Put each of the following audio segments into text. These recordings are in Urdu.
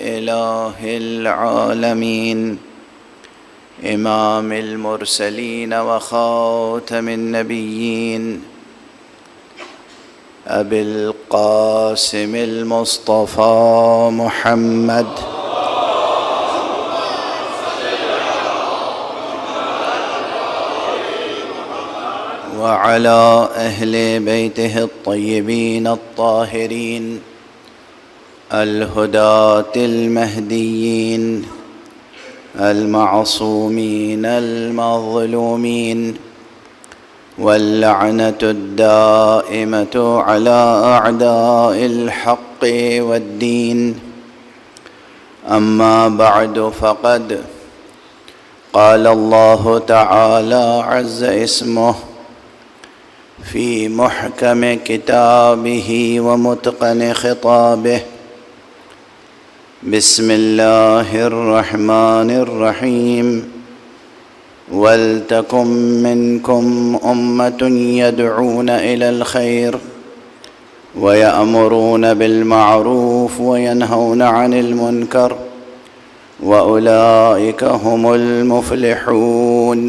إله العالمين إمام المرسلين وخاتم النبيين أبي القاسم المصطفى محمد وعلى أهل بيته الطيبين الطاهرين الهداة المهديين المعصومين المظلومين واللعنة الدائمة على أعداء الحق والدين. أما بعد، فقد قال الله تعالى عز اسمه في محكم كتابه ومتقن خطابه: بسم الله الرحمن الرحيم. ولتكن منكم أمة يدعون إلى الخير ويأمرون بالمعروف وينهون عن المنكر وأولئك هم المفلحون.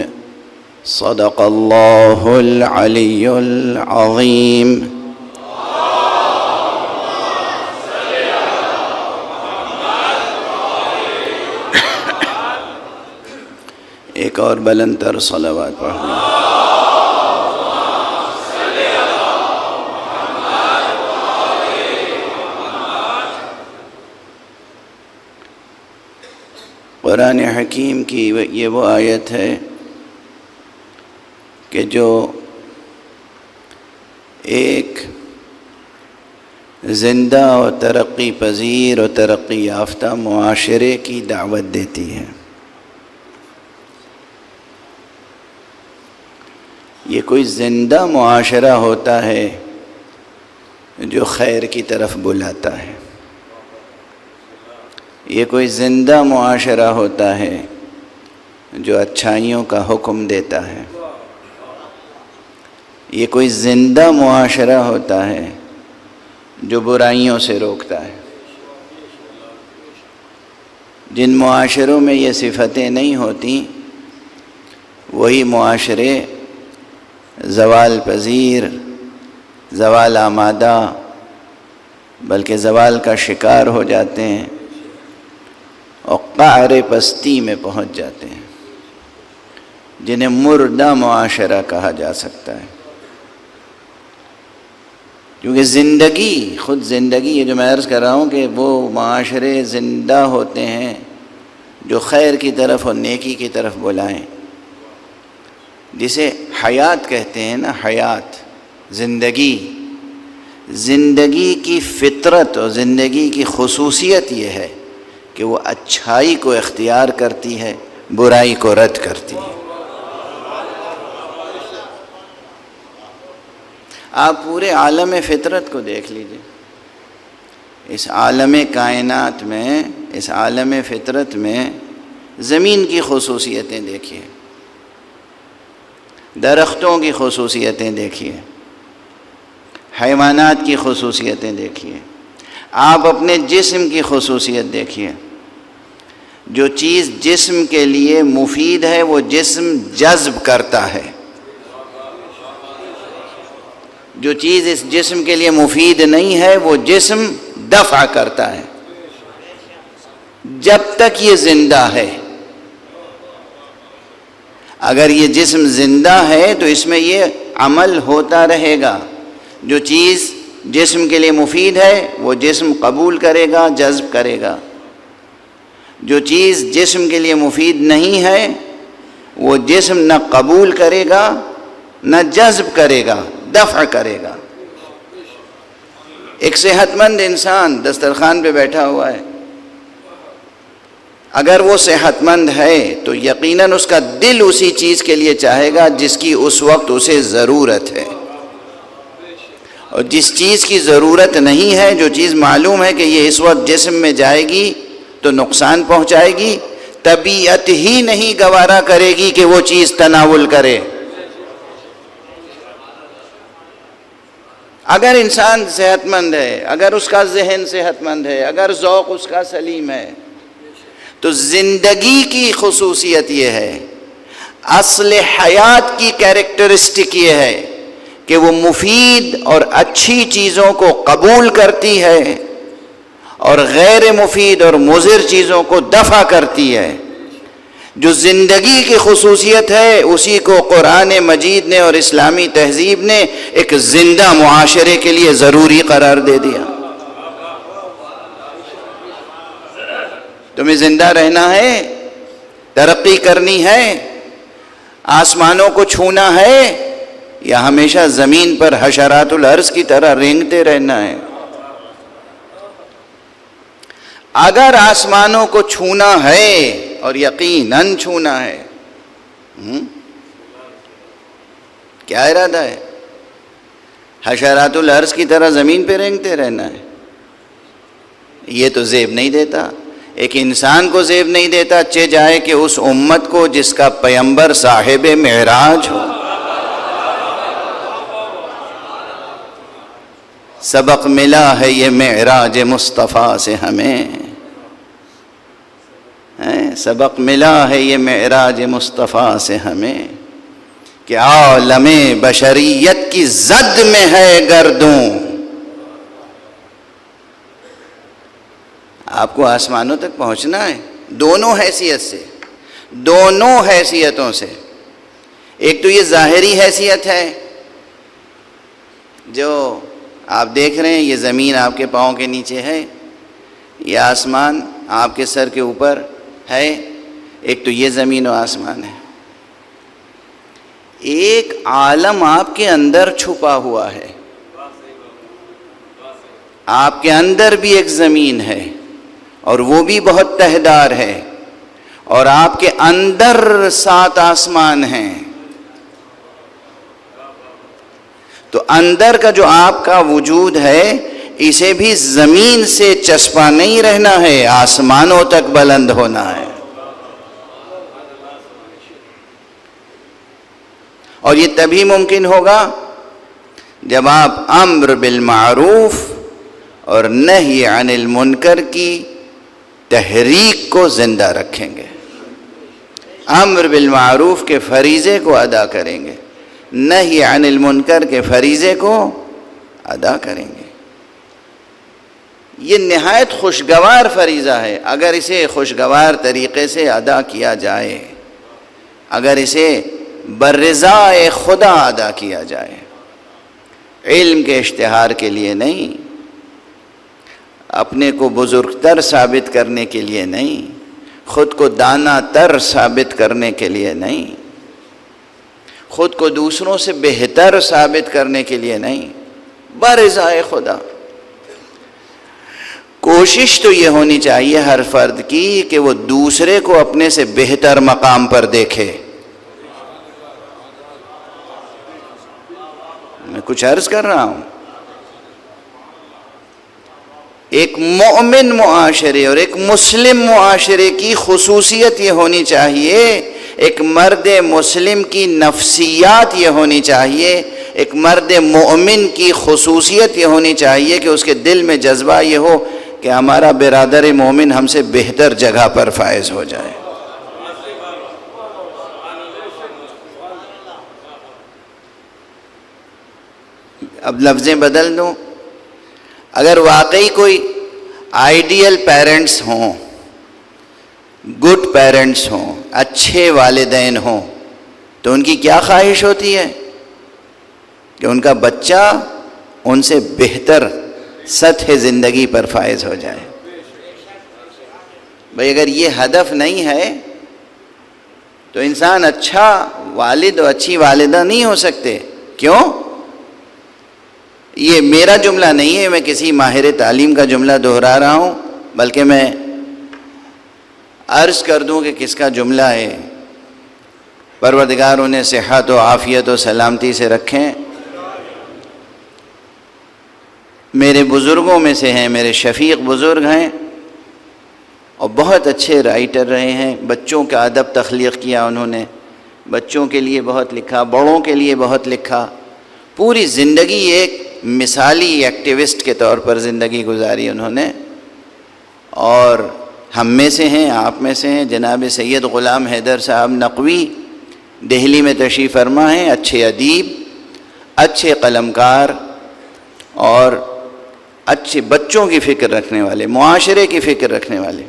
صدق الله العلي العظيم. ایک اور بلند تر صلوات پڑھ لیں۔ قرآن حکیم کی یہ وہ آیت ہے کہ جو ایک زندہ اور ترقی پذیر اور ترقی یافتہ معاشرے کی دعوت دیتی ہے۔ یہ کوئی زندہ معاشرہ ہوتا ہے جو خیر کی طرف بلاتا ہے، یہ کوئی زندہ معاشرہ ہوتا ہے جو اچھائیوں کا حکم دیتا ہے، یہ کوئی زندہ معاشرہ ہوتا ہے جو برائیوں سے روکتا ہے۔ جن معاشروں میں یہ صفتیں نہیں ہوتی وہی معاشرے زوال پذیر، زوال آمادہ، بلکہ زوال کا شکار ہو جاتے ہیں اور قعر پستی میں پہنچ جاتے ہیں، جنہیں مردہ معاشرہ کہا جا سکتا ہے۔ کیونکہ زندگی، خود زندگی، یہ جو میں عرض کر رہا ہوں کہ وہ معاشرے زندہ ہوتے ہیں جو خیر کی طرف اور نیکی کی طرف بلائیں، جسے حیات کہتے ہیں نا، حیات، زندگی۔ زندگی کی فطرت اور زندگی کی خصوصیت یہ ہے کہ وہ اچھائی کو اختیار کرتی ہے، برائی کو رد کرتی ہے۔ آپ پورے عالم فطرت کو دیکھ لیجئے، اس عالم کائنات میں، اس عالم فطرت میں زمین کی خصوصیتیں دیکھیے، درختوں کی خصوصیتیں دیکھیے، حیوانات کی خصوصیتیں دیکھیے، آپ اپنے جسم کی خصوصیت دیکھیے۔ جو چیز جسم کے لیے مفید ہے وہ جسم جذب کرتا ہے، جو چیز اس جسم کے لیے مفید نہیں ہے وہ جسم دفع کرتا ہے۔ جب تک یہ زندہ ہے، اگر یہ جسم زندہ ہے تو اس میں یہ عمل ہوتا رہے گا۔ جو چیز جسم کے لیے مفید ہے وہ جسم قبول کرے گا، جذب کرے گا۔ جو چیز جسم کے لیے مفید نہیں ہے وہ جسم نہ قبول کرے گا نہ جذب کرے گا، دفع کرے گا۔ ایک صحت مند انسان دسترخوان پہ بیٹھا ہوا ہے، اگر وہ صحت مند ہے تو یقیناً اس کا دل اسی چیز کے لیے چاہے گا جس کی اس وقت اسے ضرورت ہے، اور جس چیز کی ضرورت نہیں ہے، جو چیز معلوم ہے کہ یہ اس وقت جسم میں جائے گی تو نقصان پہنچائے گی، طبیعت ہی نہیں گوارا کرے گی کہ وہ چیز تناول کرے۔ اگر انسان صحت مند ہے، اگر اس کا ذہن صحت مند ہے، اگر ذوق اس کا سلیم ہے، تو زندگی کی خصوصیت یہ ہے، اصل حیات کی کیریکٹرسٹک یہ ہے کہ وہ مفید اور اچھی چیزوں کو قبول کرتی ہے اور غیر مفید اور مضر چیزوں کو دفع کرتی ہے۔ جو زندگی کی خصوصیت ہے اسی کو قرآن مجید نے اور اسلامی تہذیب نے ایک زندہ معاشرے کے لیے ضروری قرار دے دیا۔ تمہیں زندہ رہنا ہے، ترقی کرنی ہے، آسمانوں کو چھونا ہے، یا ہمیشہ زمین پر حشرات الارض کی طرح رینگتے رہنا ہے؟ اگر آسمانوں کو چھونا ہے، اور یقیناً چھونا ہے، کیا ارادہ ہے؟ حشرات الارض کی طرح زمین پہ رینگتے رہنا ہے؟ یہ تو زیب نہیں دیتا، ایک انسان کو زیب نہیں دیتا، چہ جائے کہ اس امت کو جس کا پیمبر صاحب معراج ہو۔ سبق ملا ہے یہ معراج مصطفیٰ سے ہمیں، سبق ملا ہے یہ معراج مصطفیٰ سے ہمیں، کہ عالم بشریت کی زد میں ہے گردوں۔ آپ کو آسمانوں تک پہنچنا ہے، دونوں حیثیت سے، دونوں حیثیتوں سے۔ ایک تو یہ ظاہری حیثیت ہے، جو آپ دیکھ رہے ہیں، یہ زمین آپ کے پاؤں کے نیچے ہے، یہ آسمان آپ کے سر کے اوپر ہے۔ ایک تو یہ زمین و آسمان ہے، ایک عالم آپ کے اندر چھپا ہوا ہے۔ آپ کے اندر بھی ایک زمین ہے اور وہ بھی بہت تہدار ہے، اور آپ کے اندر 7 آسمان ہیں۔ تو اندر کا جو آپ کا وجود ہے، اسے بھی زمین سے چسپا نہیں رہنا ہے، آسمانوں تک بلند ہونا ہے۔ اور یہ تبھی ممکن ہوگا جب آپ امر بالمعروف اور نہی عن المنکر کی تحریک کو زندہ رکھیں گے، امر بالمعروف کے فریضے کو ادا کریں گے، نہی عن المنکر کے فریضے کو ادا کریں گے۔ یہ نہایت خوشگوار فریضہ ہے اگر اسے خوشگوار طریقے سے ادا کیا جائے، اگر اسے برضائے خدا ادا کیا جائے، علم کے اشتہار کے لیے نہیں، اپنے کو بزرگ تر ثابت کرنے کے لیے نہیں، خود کو دانا تر ثابت کرنے کے لیے نہیں، خود کو دوسروں سے بہتر ثابت کرنے کے لیے نہیں، برضائے خدا۔ کوشش تو یہ ہونی چاہیے ہر فرد کی کہ وہ دوسرے کو اپنے سے بہتر مقام پر دیکھے۔ میں کچھ عرض کر رہا ہوں، ایک مومن معاشرے اور ایک مسلم معاشرے کی خصوصیت یہ ہونی چاہیے، ایک مرد مسلم کی نفسیات یہ ہونی چاہیے، ایک مرد مومن کی خصوصیت یہ ہونی چاہیے کہ اس کے دل میں جذبہ یہ ہو کہ ہمارا برادر مومن ہم سے بہتر جگہ پر فائز ہو جائے۔ اب لفظیں بدل دوں، اگر واقعی کوئی آئیڈیل پیرنٹس ہوں، گڈ پیرنٹس ہوں، اچھے والدین ہوں، تو ان کی کیا خواہش ہوتی ہے کہ ان کا بچہ ان سے بہتر سطح زندگی پر فائز ہو جائے۔ بھئی اگر یہ ہدف نہیں ہے تو انسان اچھا والد اور اچھی والدہ نہیں ہو سکتے۔ کیوں؟ یہ میرا جملہ نہیں ہے، میں کسی ماہر تعلیم کا جملہ دہرا رہا ہوں، بلکہ میں عرض کر دوں کہ کس کا جملہ ہے۔ پروردگار انہیں صحت و عافیت و سلامتی سے رکھیں۔ میرے بزرگوں میں سے ہیں، میرے شفیق بزرگ ہیں اور بہت اچھے رائٹر رہے ہیں، بچوں کا ادب تخلیق کیا انہوں نے، بچوں کے لیے بہت لکھا، بڑوں کے لیے بہت لکھا، پوری زندگی ایک مثالی ایکٹیوسٹ کے طور پر زندگی گزاری انہوں نے، اور ہم میں سے ہیں، آپ میں سے ہیں جناب سید غلام حیدر صاحب نقوی، دہلی میں تشریف فرما ہیں، اچھے ادیب، اچھے قلمکار اور اچھے بچوں کی فکر رکھنے والے، معاشرے کی فکر رکھنے والے۔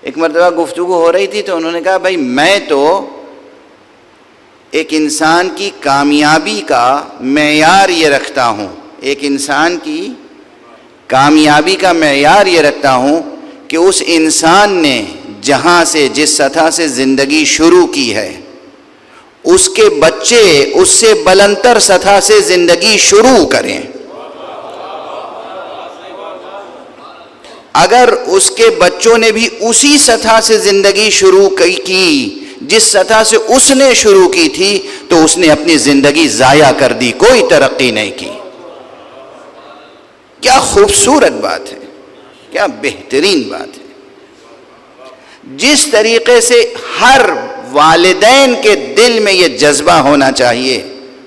ایک مرتبہ گفتگو ہو رہی تھی تو انہوں نے کہا بھائی میں تو ایک انسان کی کامیابی کا معیار یہ رکھتا ہوں، ایک انسان کی کامیابی کا معیار یہ رکھتا ہوں کہ اس انسان نے جہاں سے، جس سطح سے زندگی شروع کی ہے، اس کے بچے اس سے بلندتر سطح سے زندگی شروع کریں۔ اگر اس کے بچوں نے بھی اسی سطح سے زندگی شروع کی جس سطح سے اس نے شروع کی تھی تو اس نے اپنی زندگی ضائع کر دی، کوئی ترقی نہیں کی۔ کیا خوبصورت بات ہے، کیا بہترین بات ہے۔ جس طریقے سے ہر والدین کے دل میں یہ جذبہ ہونا چاہیے،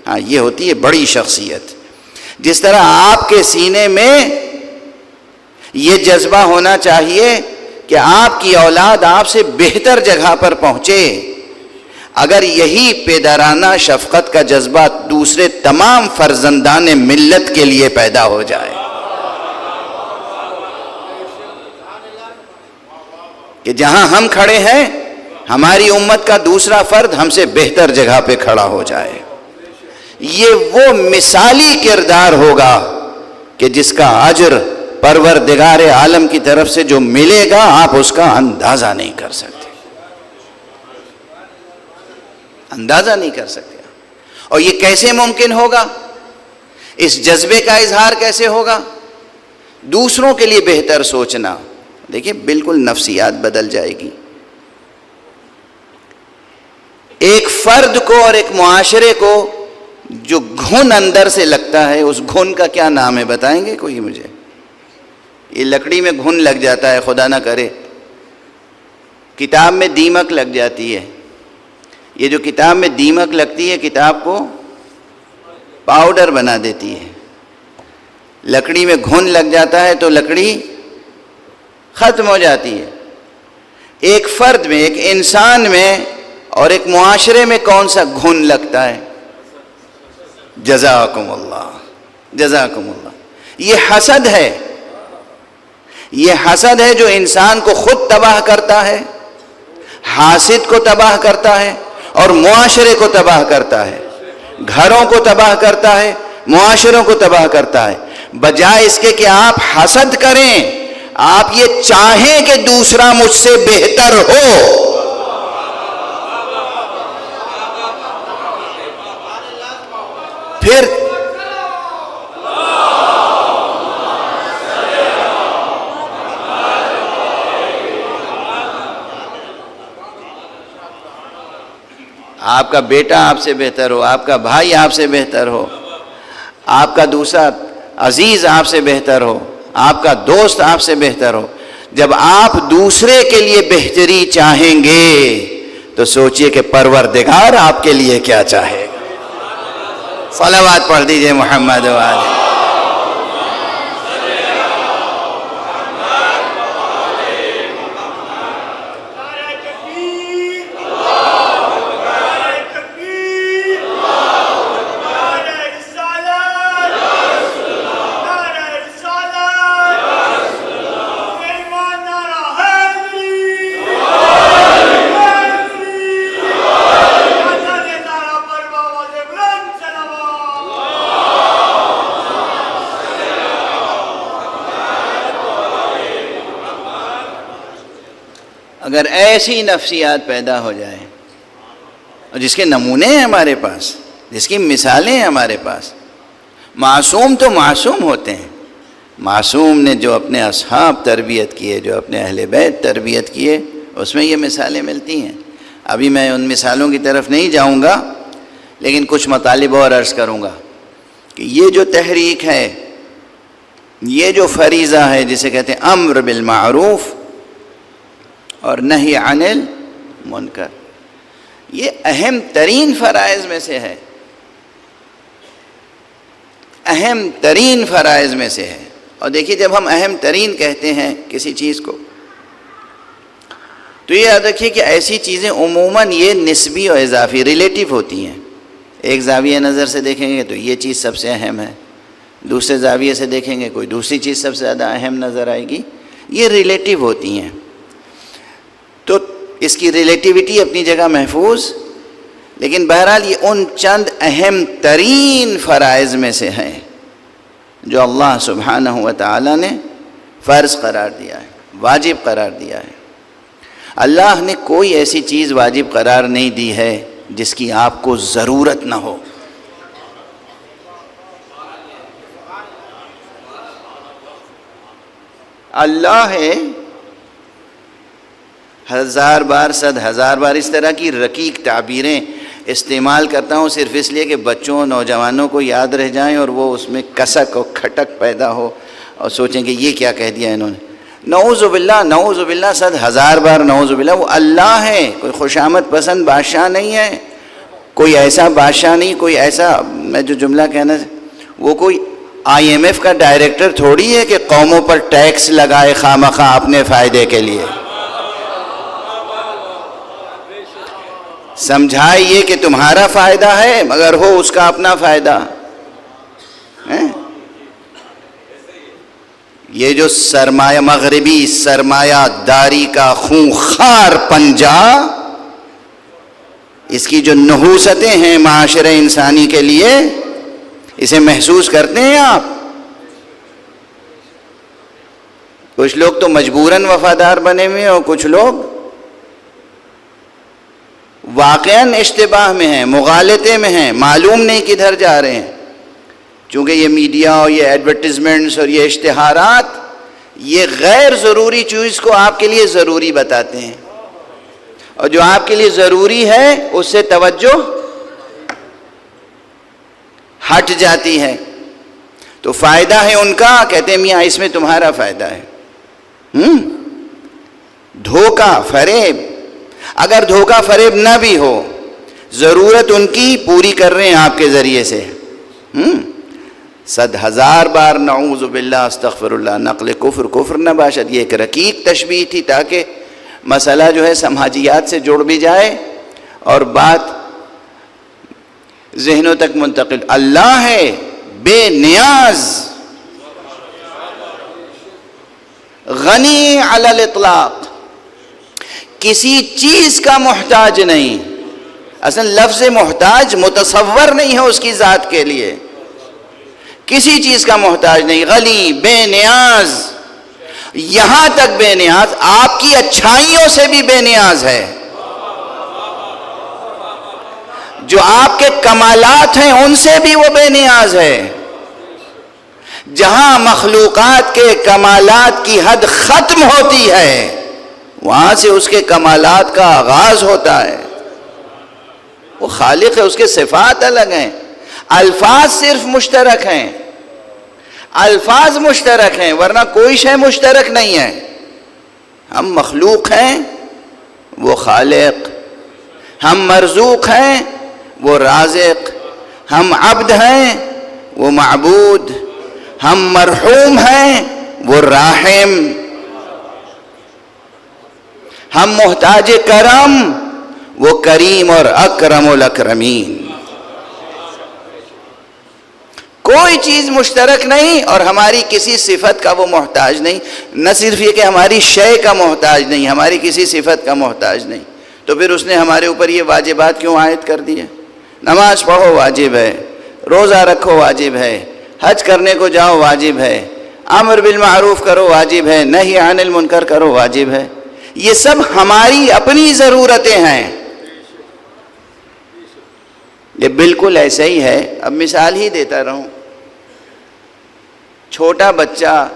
ہاں یہ ہوتی ہے بڑی شخصیت۔ جس طرح آپ کے سینے میں یہ جذبہ ہونا چاہیے کہ آپ کی اولاد آپ سے بہتر جگہ پر پہنچے، اگر یہی پدرانہ شفقت کا جذبہ دوسرے تمام فرزندان ملت کے لیے پیدا ہو جائے کہ جہاں ہم کھڑے ہیں ہماری امت کا دوسرا فرد ہم سے بہتر جگہ پہ کھڑا ہو جائے، یہ وہ مثالی کردار ہوگا کہ جس کا اجر پروردگار عالم کی طرف سے جو ملے گا آپ اس کا اندازہ نہیں کر سکتے، اندازہ نہیں کر سکتے۔ اور یہ کیسے ممکن ہوگا؟ اس جذبے کا اظہار کیسے ہوگا؟ دوسروں کے لیے بہتر سوچنا۔ دیکھیں بالکل نفسیات بدل جائے گی۔ ایک فرد کو اور ایک معاشرے کو جو گھن اندر سے لگتا ہے، اس گھن کا کیا نام ہے بتائیں گے کوئی مجھے؟ یہ لکڑی میں گھن لگ جاتا ہے، خدا نہ کرے کتاب میں دیمک لگ جاتی ہے، یہ جو کتاب میں دیمک لگتی ہے کتاب کو پاؤڈر بنا دیتی ہے۔ لکڑی میں گھن لگ جاتا ہے تو لکڑی ختم ہو جاتی ہے۔ ایک فرد میں، ایک انسان میں اور ایک معاشرے میں کون سا گھن لگتا ہے؟ جزاکم اللہ، جزاکم اللہ۔ یہ حسد ہے، یہ حسد ہے جو انسان کو خود تباہ کرتا ہے، حاسد کو تباہ کرتا ہے اور معاشرے کو تباہ کرتا ہے، گھروں کو تباہ کرتا ہے، معاشروں کو تباہ کرتا ہے۔ بجائے اس کے کہ آپ حسد کریں، آپ یہ چاہیں کہ دوسرا مجھ سے بہتر ہو۔ پھر آپ کا بیٹا آپ سے بہتر ہو، آپ کا بھائی آپ سے بہتر ہو، آپ کا دوسرا عزیز آپ سے بہتر ہو، آپ کا دوست آپ سے بہتر ہو۔ جب آپ دوسرے کے لیے بہتری چاہیں گے تو سوچئے کہ پروردگار آپ کے لیے کیا چاہے گا۔ صلوات پڑھ دیجئے محمد و آلہ۔ اگر ایسی نفسیات پیدا ہو جائیں اور جس کے نمونے ہیں ہمارے پاس، جس کی مثالیں ہیں ہمارے پاس، معصوم تو معصوم ہوتے ہیں، معصوم نے جو اپنے اصحاب تربیت کیے، جو اپنے اہل بیت تربیت کیے، اس میں یہ مثالیں ملتی ہیں۔ ابھی میں ان مثالوں کی طرف نہیں جاؤں گا، لیکن کچھ مطالب اور عرض کروں گا کہ یہ جو تحریک ہے، یہ جو فریضہ ہے جسے کہتے ہیں امر بالمعروف اور نہی عن المنکر، یہ اہم ترین فرائض میں سے ہے، اہم ترین فرائض میں سے ہے۔ اور دیکھیے جب ہم اہم ترین کہتے ہیں کسی چیز کو تو یہ یاد رکھیے کہ ایسی چیزیں عموماً یہ نسبی اور اضافی ریلیٹیو ہوتی ہیں۔ ایک زاویہ نظر سے دیکھیں گے تو یہ چیز سب سے اہم ہے، دوسرے زاویے سے دیکھیں گے کوئی دوسری چیز سب سے زیادہ اہم نظر آئے گی، یہ ریلیٹیو ہوتی ہیں۔ تو اس کی ریلیٹیوٹی اپنی جگہ محفوظ، لیکن بہرحال یہ ان چند اہم ترین فرائض میں سے ہیں جو اللہ سبحانہ و تعالیٰ نے فرض قرار دیا ہے، واجب قرار دیا ہے۔ اللہ نے کوئی ایسی چیز واجب قرار نہیں دی ہے جس کی آپ کو ضرورت نہ ہو۔ اللہ ہے، ہزار بار صد ہزار بار اس طرح کی رقیق تعبیریں استعمال کرتا ہوں صرف اس لیے کہ بچوں نوجوانوں کو یاد رہ جائیں اور وہ اس میں کسک اور کھٹک پیدا ہو اور سوچیں کہ یہ کیا کہہ دیا انہوں نے۔ نعوذ باللہ صد ہزار بار نعوذ باللہ، وہ اللہ ہے، کوئی خوشامد پسند بادشاہ نہیں ہے، کوئی ایسا بادشاہ نہیں، کوئی ایسا، میں جو جملہ کہنا، وہ کوئی IMF کا ڈائریکٹر تھوڑی ہے کہ قوموں پر ٹیکس لگائے خواہ اپنے فائدے کے لیے۔ سمجھائیے کہ تمہارا فائدہ ہے مگر ہو اس کا اپنا فائدہ۔ یہ جو سرمایہ، مغربی سرمایہ داری کا خونخوار پنجہ، اس کی جو نحوستیں ہیں معاشرے انسانی کے لیے، اسے محسوس کرتے ہیں آپ؟ کچھ لوگ تو مجبوراً وفادار بنے ہوئے اور کچھ لوگ واقعاً اشتباہ میں ہیں، مغالطے میں ہیں، معلوم نہیں کدھر جا رہے ہیں۔ چونکہ یہ میڈیا اور یہ ایڈورٹیزمنٹس اور یہ اشتہارات یہ غیر ضروری چیز کو آپ کے لیے ضروری بتاتے ہیں، اور جو آپ کے لیے ضروری ہے اس سے توجہ ہٹ جاتی ہے۔ تو فائدہ ہے ان کا، کہتے ہیں میاں اس میں تمہارا فائدہ ہے۔ دھوکہ فریب، اگر دھوکہ فریب نہ بھی ہو، ضرورت ان کی پوری کر رہے ہیں آپ کے ذریعے سے۔ صد ہزار بار نعوذ باللہ استغفر اللہ، نقل کفر نہ باشد، یہ ایک رقیق تشبیہ تھی تاکہ مسئلہ جو ہے سماجیات سے جڑ بھی جائے اور بات ذہنوں تک منتقل۔ اللہ ہے بے نیاز، غنی علی الاطلاق، کسی چیز کا محتاج نہیں۔ اصل لفظ محتاج متصور نہیں ہے اس کی ذات کے لیے، کسی چیز کا محتاج نہیں، غنی، بے نیاز، یہاں تک بے نیاز آپ کی اچھائیوں سے بھی بے نیاز ہے۔ جو آپ کے کمالات ہیں ان سے بھی وہ بے نیاز ہے۔ جہاں مخلوقات کے کمالات کی حد ختم ہوتی ہے وہاں سے اس کے کمالات کا آغاز ہوتا ہے۔ وہ خالق ہے، اس کے صفات الگ ہیں، الفاظ صرف مشترک ہیں، الفاظ مشترک ہیں ورنہ کوئی شے مشترک نہیں ہے۔ ہم مخلوق ہیں، وہ خالق، ہم مرزوق ہیں، وہ رازق، ہم عبد ہیں، وہ معبود، ہم مرحوم ہیں، وہ راحم، ہم محتاج کرم، وہ کریم اور اکرم الاکرمین۔ کوئی چیز مشترک نہیں اور ہماری کسی صفت کا وہ محتاج نہیں۔ نہ صرف یہ کہ ہماری شے کا محتاج نہیں، ہماری کسی صفت کا محتاج نہیں۔ تو پھر اس نے ہمارے اوپر یہ واجبات کیوں عائد کر دی ہے؟ نماز پڑھو واجب ہے، روزہ رکھو واجب ہے، حج کرنے کو جاؤ واجب ہے، امر بالمعروف کرو واجب ہے، نہی عن المنکر کرو واجب ہے۔ یہ سب ہماری اپنی ضرورتیں ہیں۔ یہ بالکل ایسا ہی ہے، اب مثال ہی دیتا رہوں۔ چھوٹا بچہ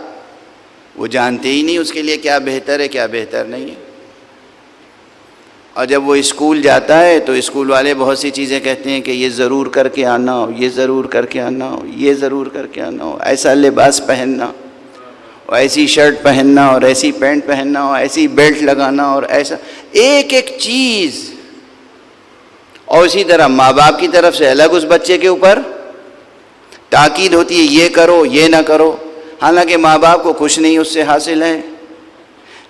وہ جانتے ہی نہیں اس کے لیے کیا بہتر ہے کیا بہتر نہیں ہے، اور جب وہ اسکول جاتا ہے تو اسکول والے بہت سی چیزیں کہتے ہیں کہ یہ ضرور کر کے آنا ہو، یہ ضرور کر کے آنا ہو، یہ ضرور کر کے آنا ہو، ایسا لباس پہننا، اور ایسی شرٹ پہننا، اور ایسی پینٹ پہننا، اور ایسی بیلٹ لگانا، اور ایسا ایک ایک چیز۔ اور اسی طرح ماں باپ کی طرف سے الگ اس بچے کے اوپر تاکید ہوتی ہے یہ کرو یہ نہ کرو، حالانکہ ماں باپ کو کچھ نہیں اس سے حاصل ہے.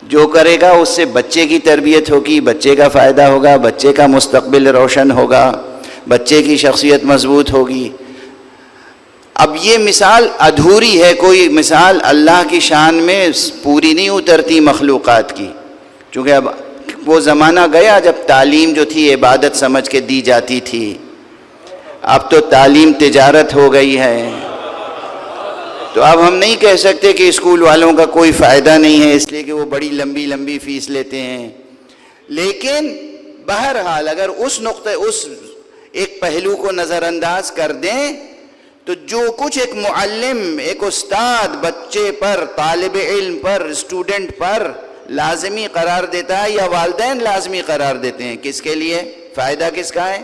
جو کرے گا اس سے بچے کی تربیت ہوگی، بچے کا فائدہ ہوگا، بچے کا مستقبل روشن ہوگا، بچے کی شخصیت مضبوط ہوگی. اب یہ مثال ادھوری ہے، کوئی مثال اللہ کی شان میں پوری نہیں اترتی مخلوقات کی، چونکہ اب وہ زمانہ گیا جب تعلیم جو تھی عبادت سمجھ کے دی جاتی تھی. اب تو تعلیم تجارت ہو گئی ہے، تو اب ہم نہیں کہہ سکتے کہ اسکول والوں کا کوئی فائدہ نہیں ہے اس لیے کہ وہ بڑی لمبی لمبی فیس لیتے ہیں. لیکن بہرحال اگر اس ایک پہلو کو نظر انداز کر دیں تو جو کچھ ایک معلم، ایک استاد بچے پر، طالب علم پر، اسٹوڈنٹ پر لازمی قرار دیتا ہے یا والدین لازمی قرار دیتے ہیں، کس کے لیے؟ فائدہ کس کا ہے؟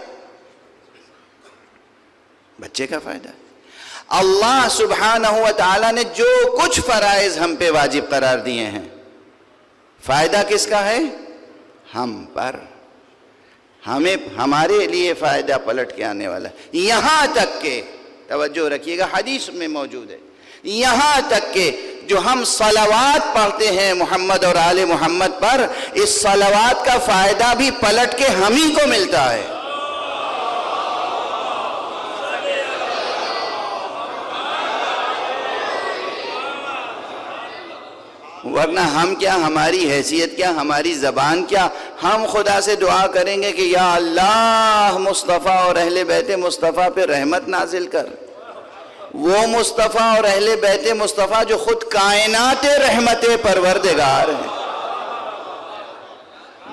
بچے کا فائدہ ہے. اللہ سبحانہ و تعالیٰ نے جو کچھ فرائض ہم پہ واجب قرار دیے ہیں، فائدہ کس کا ہے؟ ہم پر. ہمارے لیے فائدہ پلٹ کے آنے والا ہے. یہاں تک کہ توجہ رکھیے گا، حدیث میں موجود ہے، یہاں تک کہ جو ہم صلوات پڑھتے ہیں محمد اور آل محمد پر، اس صلوات کا فائدہ بھی پلٹ کے ہم ہی کو ملتا ہے. ورنہ ہم کیا، ہماری حیثیت کیا، ہماری زبان کیا، ہم خدا سے دعا کریں گے کہ یا اللہ مصطفیٰ اور اہل بیت مصطفیٰ پہ رحمت نازل کر. وہ مصطفیٰ اور اہل بیت مصطفیٰ جو خود کائنات رحمت پروردگار ہیں،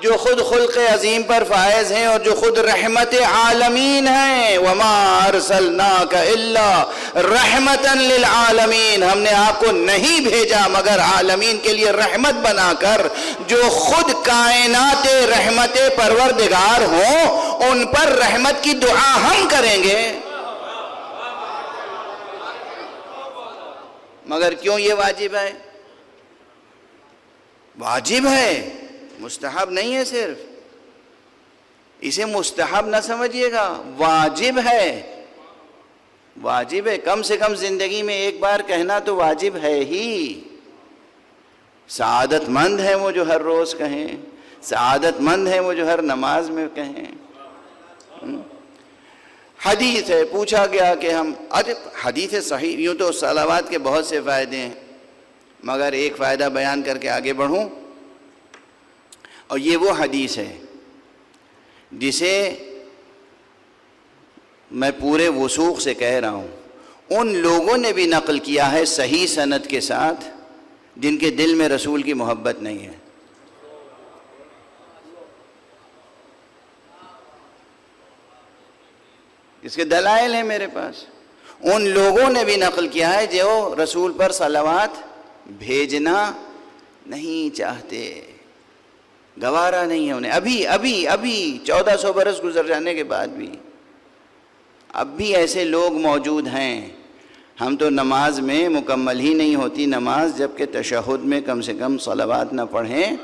جو خود خلق عظیم پر فائز ہیں اور جو خود رحمت عالمین ہیں. وَمَا أَرْسَلْنَاكَ إِلَّا رَحْمَةً لِلْعَالَمِينَ، ہم نے آپ کو نہیں بھیجا مگر عالمین کے لیے رحمت بنا کر. جو خود کائنات رحمت پروردگار ہوں ان پر رحمت کی دعا ہم کریں گے. مگر کیوں یہ واجب ہے؟ واجب ہے، مستحب نہیں ہے. صرف اسے مستحب نہ سمجھیے گا، واجب ہے. واجب ہے، کم سے کم زندگی میں ایک بار کہنا تو واجب ہے ہی. سعادت مند ہیں وہ جو ہر روز کہیں، سعادت مند ہیں وہ جو ہر نماز میں کہیں. حدیث ہے، پوچھا گیا کہ حدیث صحیح. یوں تو صلوات کے بہت سے فائدے ہیں، مگر ایک فائدہ بیان کر کے آگے بڑھوں، اور یہ وہ حدیث ہے جسے میں پورے وثوق سے کہہ رہا ہوں. ان لوگوں نے بھی نقل کیا ہے صحیح سند کے ساتھ جن کے دل میں رسول کی محبت نہیں ہے. اس کے دلائل ہیں میرے پاس. ان لوگوں نے بھی نقل کیا ہے جو رسول پر صلوات بھیجنا نہیں چاہتے، گوارا نہیں ہے انہیں. ابھی 1400 برس گزر جانے کے بعد بھی اب بھی ایسے لوگ موجود ہیں. ہم تو نماز میں مکمل ہی نہیں ہوتی نماز جبکہ تشہد میں کم سے کم صلوات نہ پڑھیں،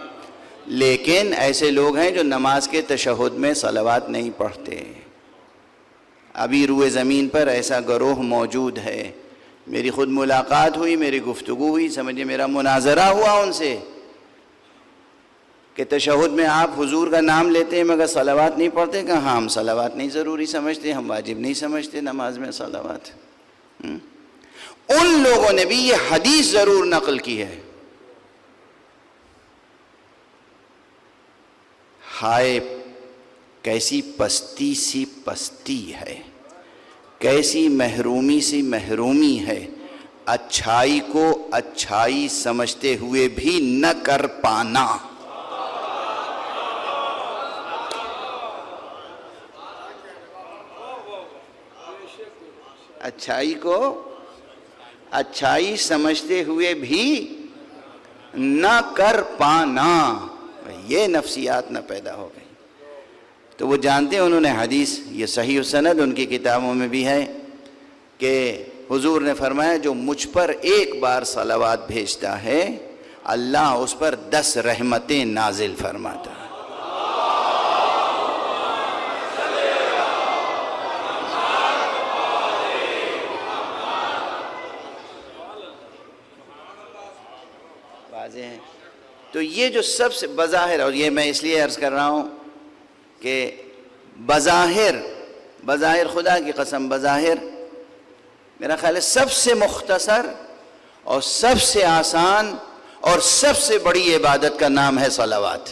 لیکن ایسے لوگ ہیں جو نماز کے تشہد میں صلوات نہیں پڑھتے. ابھی روئے زمین پر ایسا گروہ موجود ہے. میری خود ملاقات ہوئی، میری گفتگو ہوئی، سمجھے میرا مناظرہ ہوا ان سے کہ تشہد میں آپ حضور کا نام لیتے ہیں مگر صلوات نہیں پڑھتے. کہ ہاں ہم صلوات نہیں ضروری سمجھتے، ہم واجب نہیں سمجھتے نماز میں صلوات. ان لوگوں نے بھی یہ حدیث ضرور نقل کی ہے. ہائے کیسی پستی سی پستی ہے، کیسی محرومی سی محرومی ہے، اچھائی کو اچھائی سمجھتے ہوئے بھی نہ کر پانا. اچھائی کو اچھائی سمجھتے ہوئے بھی نہ کر پانا، یہ نفسیات نہ پیدا ہو گئی. تو وہ جانتے ہیں، انہوں نے حدیث، یہ صحیح السند ان کی کتابوں میں بھی ہے کہ حضور نے فرمایا جو مجھ پر ایک بار صلوات بھیجتا ہے اللہ اس پر 10 رحمتیں نازل فرماتا ہے. تو یہ جو سب سے بظاہر، اور یہ میں اس لیے عرض کر رہا ہوں کہ بظاہر خدا کی قسم بظاہر میرا خیال ہے سب سے مختصر اور سب سے آسان اور سب سے بڑی عبادت کا نام ہے صلوات۔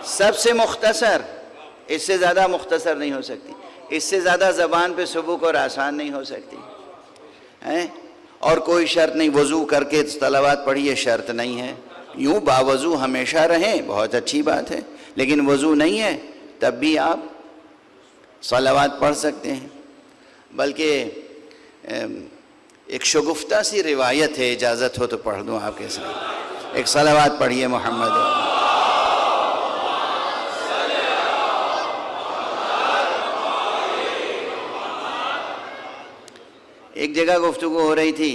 سب سے مختصر، اس سے زیادہ مختصر نہیں ہو سکتی، اس سے زیادہ زبان پہ سبک اور آسان نہیں ہو سکتی اور کوئی شرط نہیں، وضو کر کے صلوات پڑھیے شرط نہیں ہے، یوں باوضو ہمیشہ رہیں بہت اچھی بات ہے، لیکن وضو نہیں ہے تب بھی آپ صلوات پڑھ سکتے ہیں۔ بلکہ ایک شگفتہ سی روایت ہے، اجازت ہو تو پڑھ دوں آپ کے ساتھ، ایک صلوات پڑھیے محمد۔ ایک جگہ گفتگو ہو رہی تھی،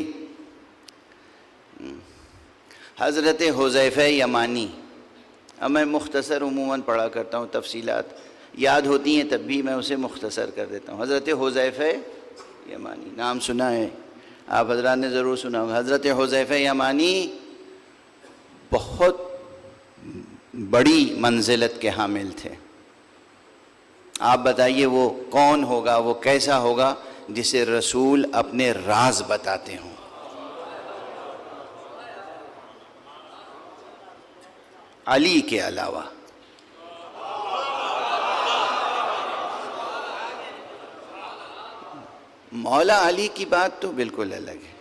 حضرت حذیفہ یمانی، اب میں مختصر عموماً پڑھا کرتا ہوں، تفصیلات یاد ہوتی ہیں تب بھی میں اسے مختصر کر دیتا ہوں۔ حضرت حذیفہ یمانی نام سنا ہے آپ حضرات نے، ضرور سنا ہوگا۔ حضرت حذیفہ یمانی بہت بڑی منزلت کے حامل تھے۔ آپ بتائیے وہ کون ہوگا، وہ کیسا ہوگا جسے رسول اپنے راز بتاتے ہوں؟ علی کے علاوہ۔ مولا علی کی بات تو بالکل الگ ہے۔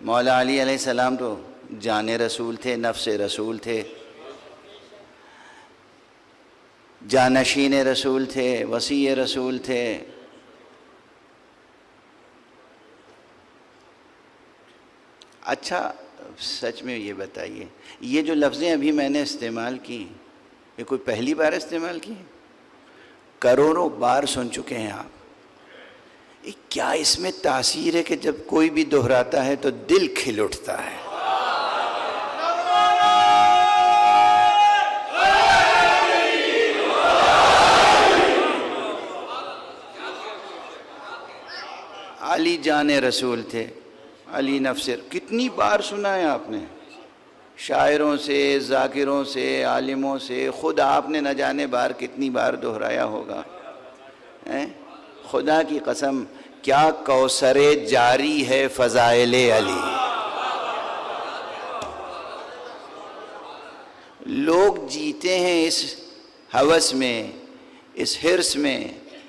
مولا علی علیہ السلام تو جان رسول تھے، نفس رسول تھے، جانشین رسول تھے، وصی رسول تھے۔ اچھا سچ میں یہ بتائیے، یہ جو لفظیں ابھی میں نے استعمال کی یہ کوئی پہلی بار استعمال کی؟ کروڑوں بار سن چکے ہیں آپ۔ کیا اس میں تاثیر ہے کہ جب کوئی بھی دہراتا ہے تو دل کھل اٹھتا ہے؟ علی جان رسول تھے، علی نفس، کتنی بار سنا ہے آپ نے، شاعروں سے، ذاکروں سے، عالموں سے، خود آپ نے نہ جانے بار کتنی بار دہرایا ہوگا۔ خدا کی قسم کیا کوثر جاری ہے فضائل علی۔ لوگ جیتے ہیں اس ہوس میں، اس حرص میں،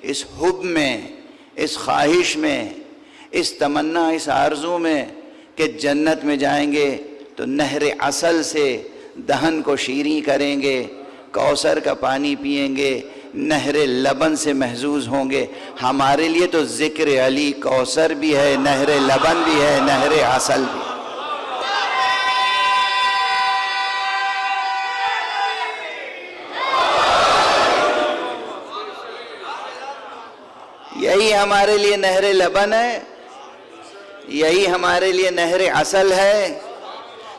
اس حب میں، اس خواہش میں، اس تمنا، اس آرزو میں کہ جنت میں جائیں گے تو نہر عسل سے دہن کو شیریں کریں گے، کوثر کا پانی پئیں گے، نہر لبن سے محظوظ ہوں گے۔ ہمارے لیے تو ذکر علی کوثر بھی ہے، نہر لبن بھی ہے، نہر عسل بھی ہے۔ یہی ہمارے لیے نہر لبن ہے، یہی ہمارے لیے نہر عسل ہے،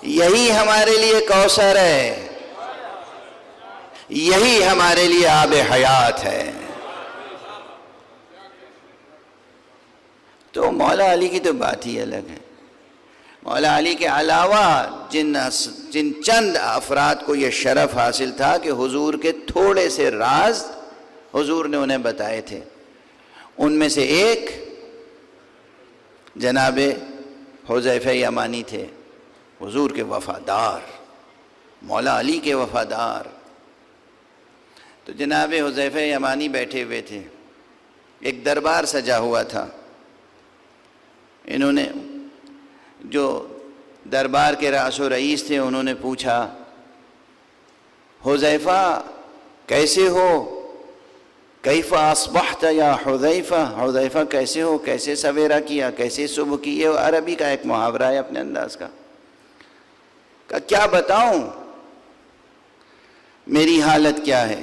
یہی ہمارے لیے کوثر ہے، یہی ہمارے لیے آب حیات ہے۔ تو مولا علی کی تو بات ہی الگ ہے۔ مولا علی کے علاوہ جن چند افراد کو یہ شرف حاصل تھا کہ حضور کے تھوڑے سے راز حضور نے انہیں بتائے تھے، ان میں سے ایک جناب حذیفہ یمانی تھے، حضور کے وفادار، مولا علی کے وفادار۔ تو جناب حذیفہ یمانی بیٹھے ہوئے تھے، ایک دربار سجا ہوا تھا۔ انہوں نے جو دربار کے راس و رئیس تھے انہوں نے پوچھا، حذیفہ کیسے ہو؟ کیف اصبحت یا حذیفہ، حذیفہ کیسے ہو، کیسے سویرا کیا، کیسے صبح کی؟ یہ عربی کا ایک محاورہ ہے اپنے انداز کا۔ کیا بتاؤں میری حالت کیا ہے،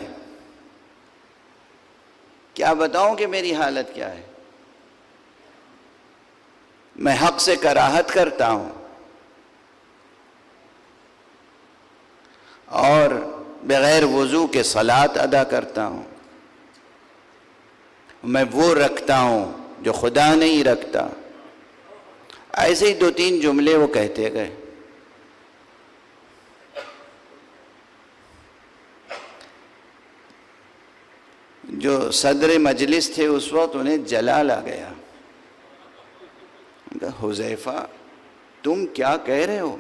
کیا بتاؤں کہ میری حالت کیا ہے؟ میں حق سے کراہت کرتا ہوں اور بغیر وضو کے صلاۃ ادا کرتا ہوں، میں وہ رکھتا ہوں جو خدا نہیں رکھتا. ایسے ہی 2-3 جملے وہ کہتے گئے. جو صدر مجلس تھے اس وقت انہیں جلال آ گیا. حذیفہ تم کیا کہہ رہے ہو؟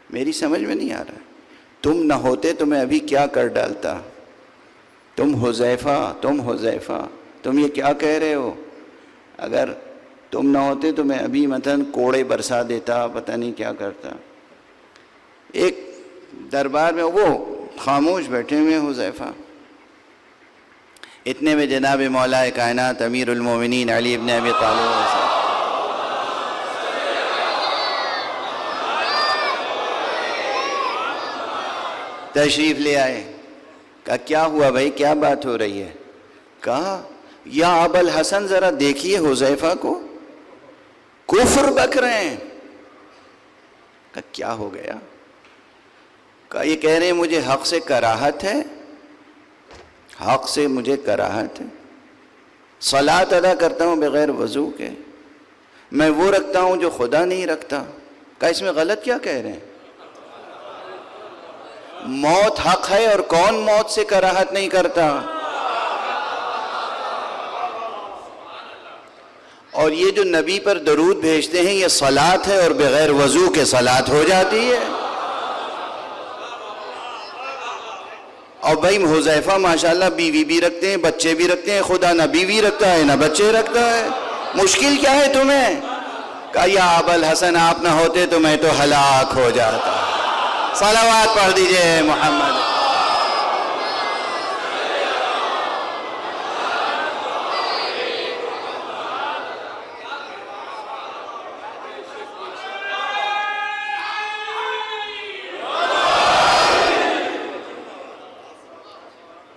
میری سمجھ میں نہیں آ رہا. تم نہ ہوتے تو میں ابھی کیا کر ڈالتا. تم حذیفہ تم یہ کیا کہہ رہے ہو؟ اگر تم نہ ہوتے تو میں ابھی مثلا کوڑے برسا دیتا، پتہ نہیں کیا کرتا. ایک دربار میں وہ خاموش بیٹھے ہوئے حذیفہ. اتنے میں جناب مولا کائنات امیر المومنین علی ابن ابی طالب تشریف لے آئے. کہا کیا ہوا بھائی، کیا بات ہو رہی ہے؟ کہا یا ابا الحسن ذرا دیکھیے حذیفہ کو، کفر بک رہے ہیں. کہا کیا ہو گیا؟ کہا یہ کہہ رہے ہیں مجھے حق سے کراہت ہے، حق سے مجھے کراہت ہے. صلاۃ ادا کرتا ہوں بغیر وضو کے، میں وہ رکھتا ہوں جو خدا نہیں رکھتا. کہا اس میں غلط کیا کہہ رہے ہیں؟ موت حق ہے اور کون موت سے کراہت نہیں کرتا؟ اور یہ جو نبی پر درود بھیجتے ہیں یہ صلاۃ ہے اور بغیر وضو کے صلاۃ ہو جاتی ہے. اور بھائی حذیفہ ماشاءاللہ بیوی بھی رکھتے ہیں، بچے بھی رکھتے ہیں. خدا نہ بیوی رکھتا ہے نہ بچے رکھتا ہے، مشکل کیا ہے تمہیں؟ کہا یا ابا الحسن آپ نہ ہوتے تو میں تو ہلاک ہو جاتا. صلوات پڑھ دیجئے محمد.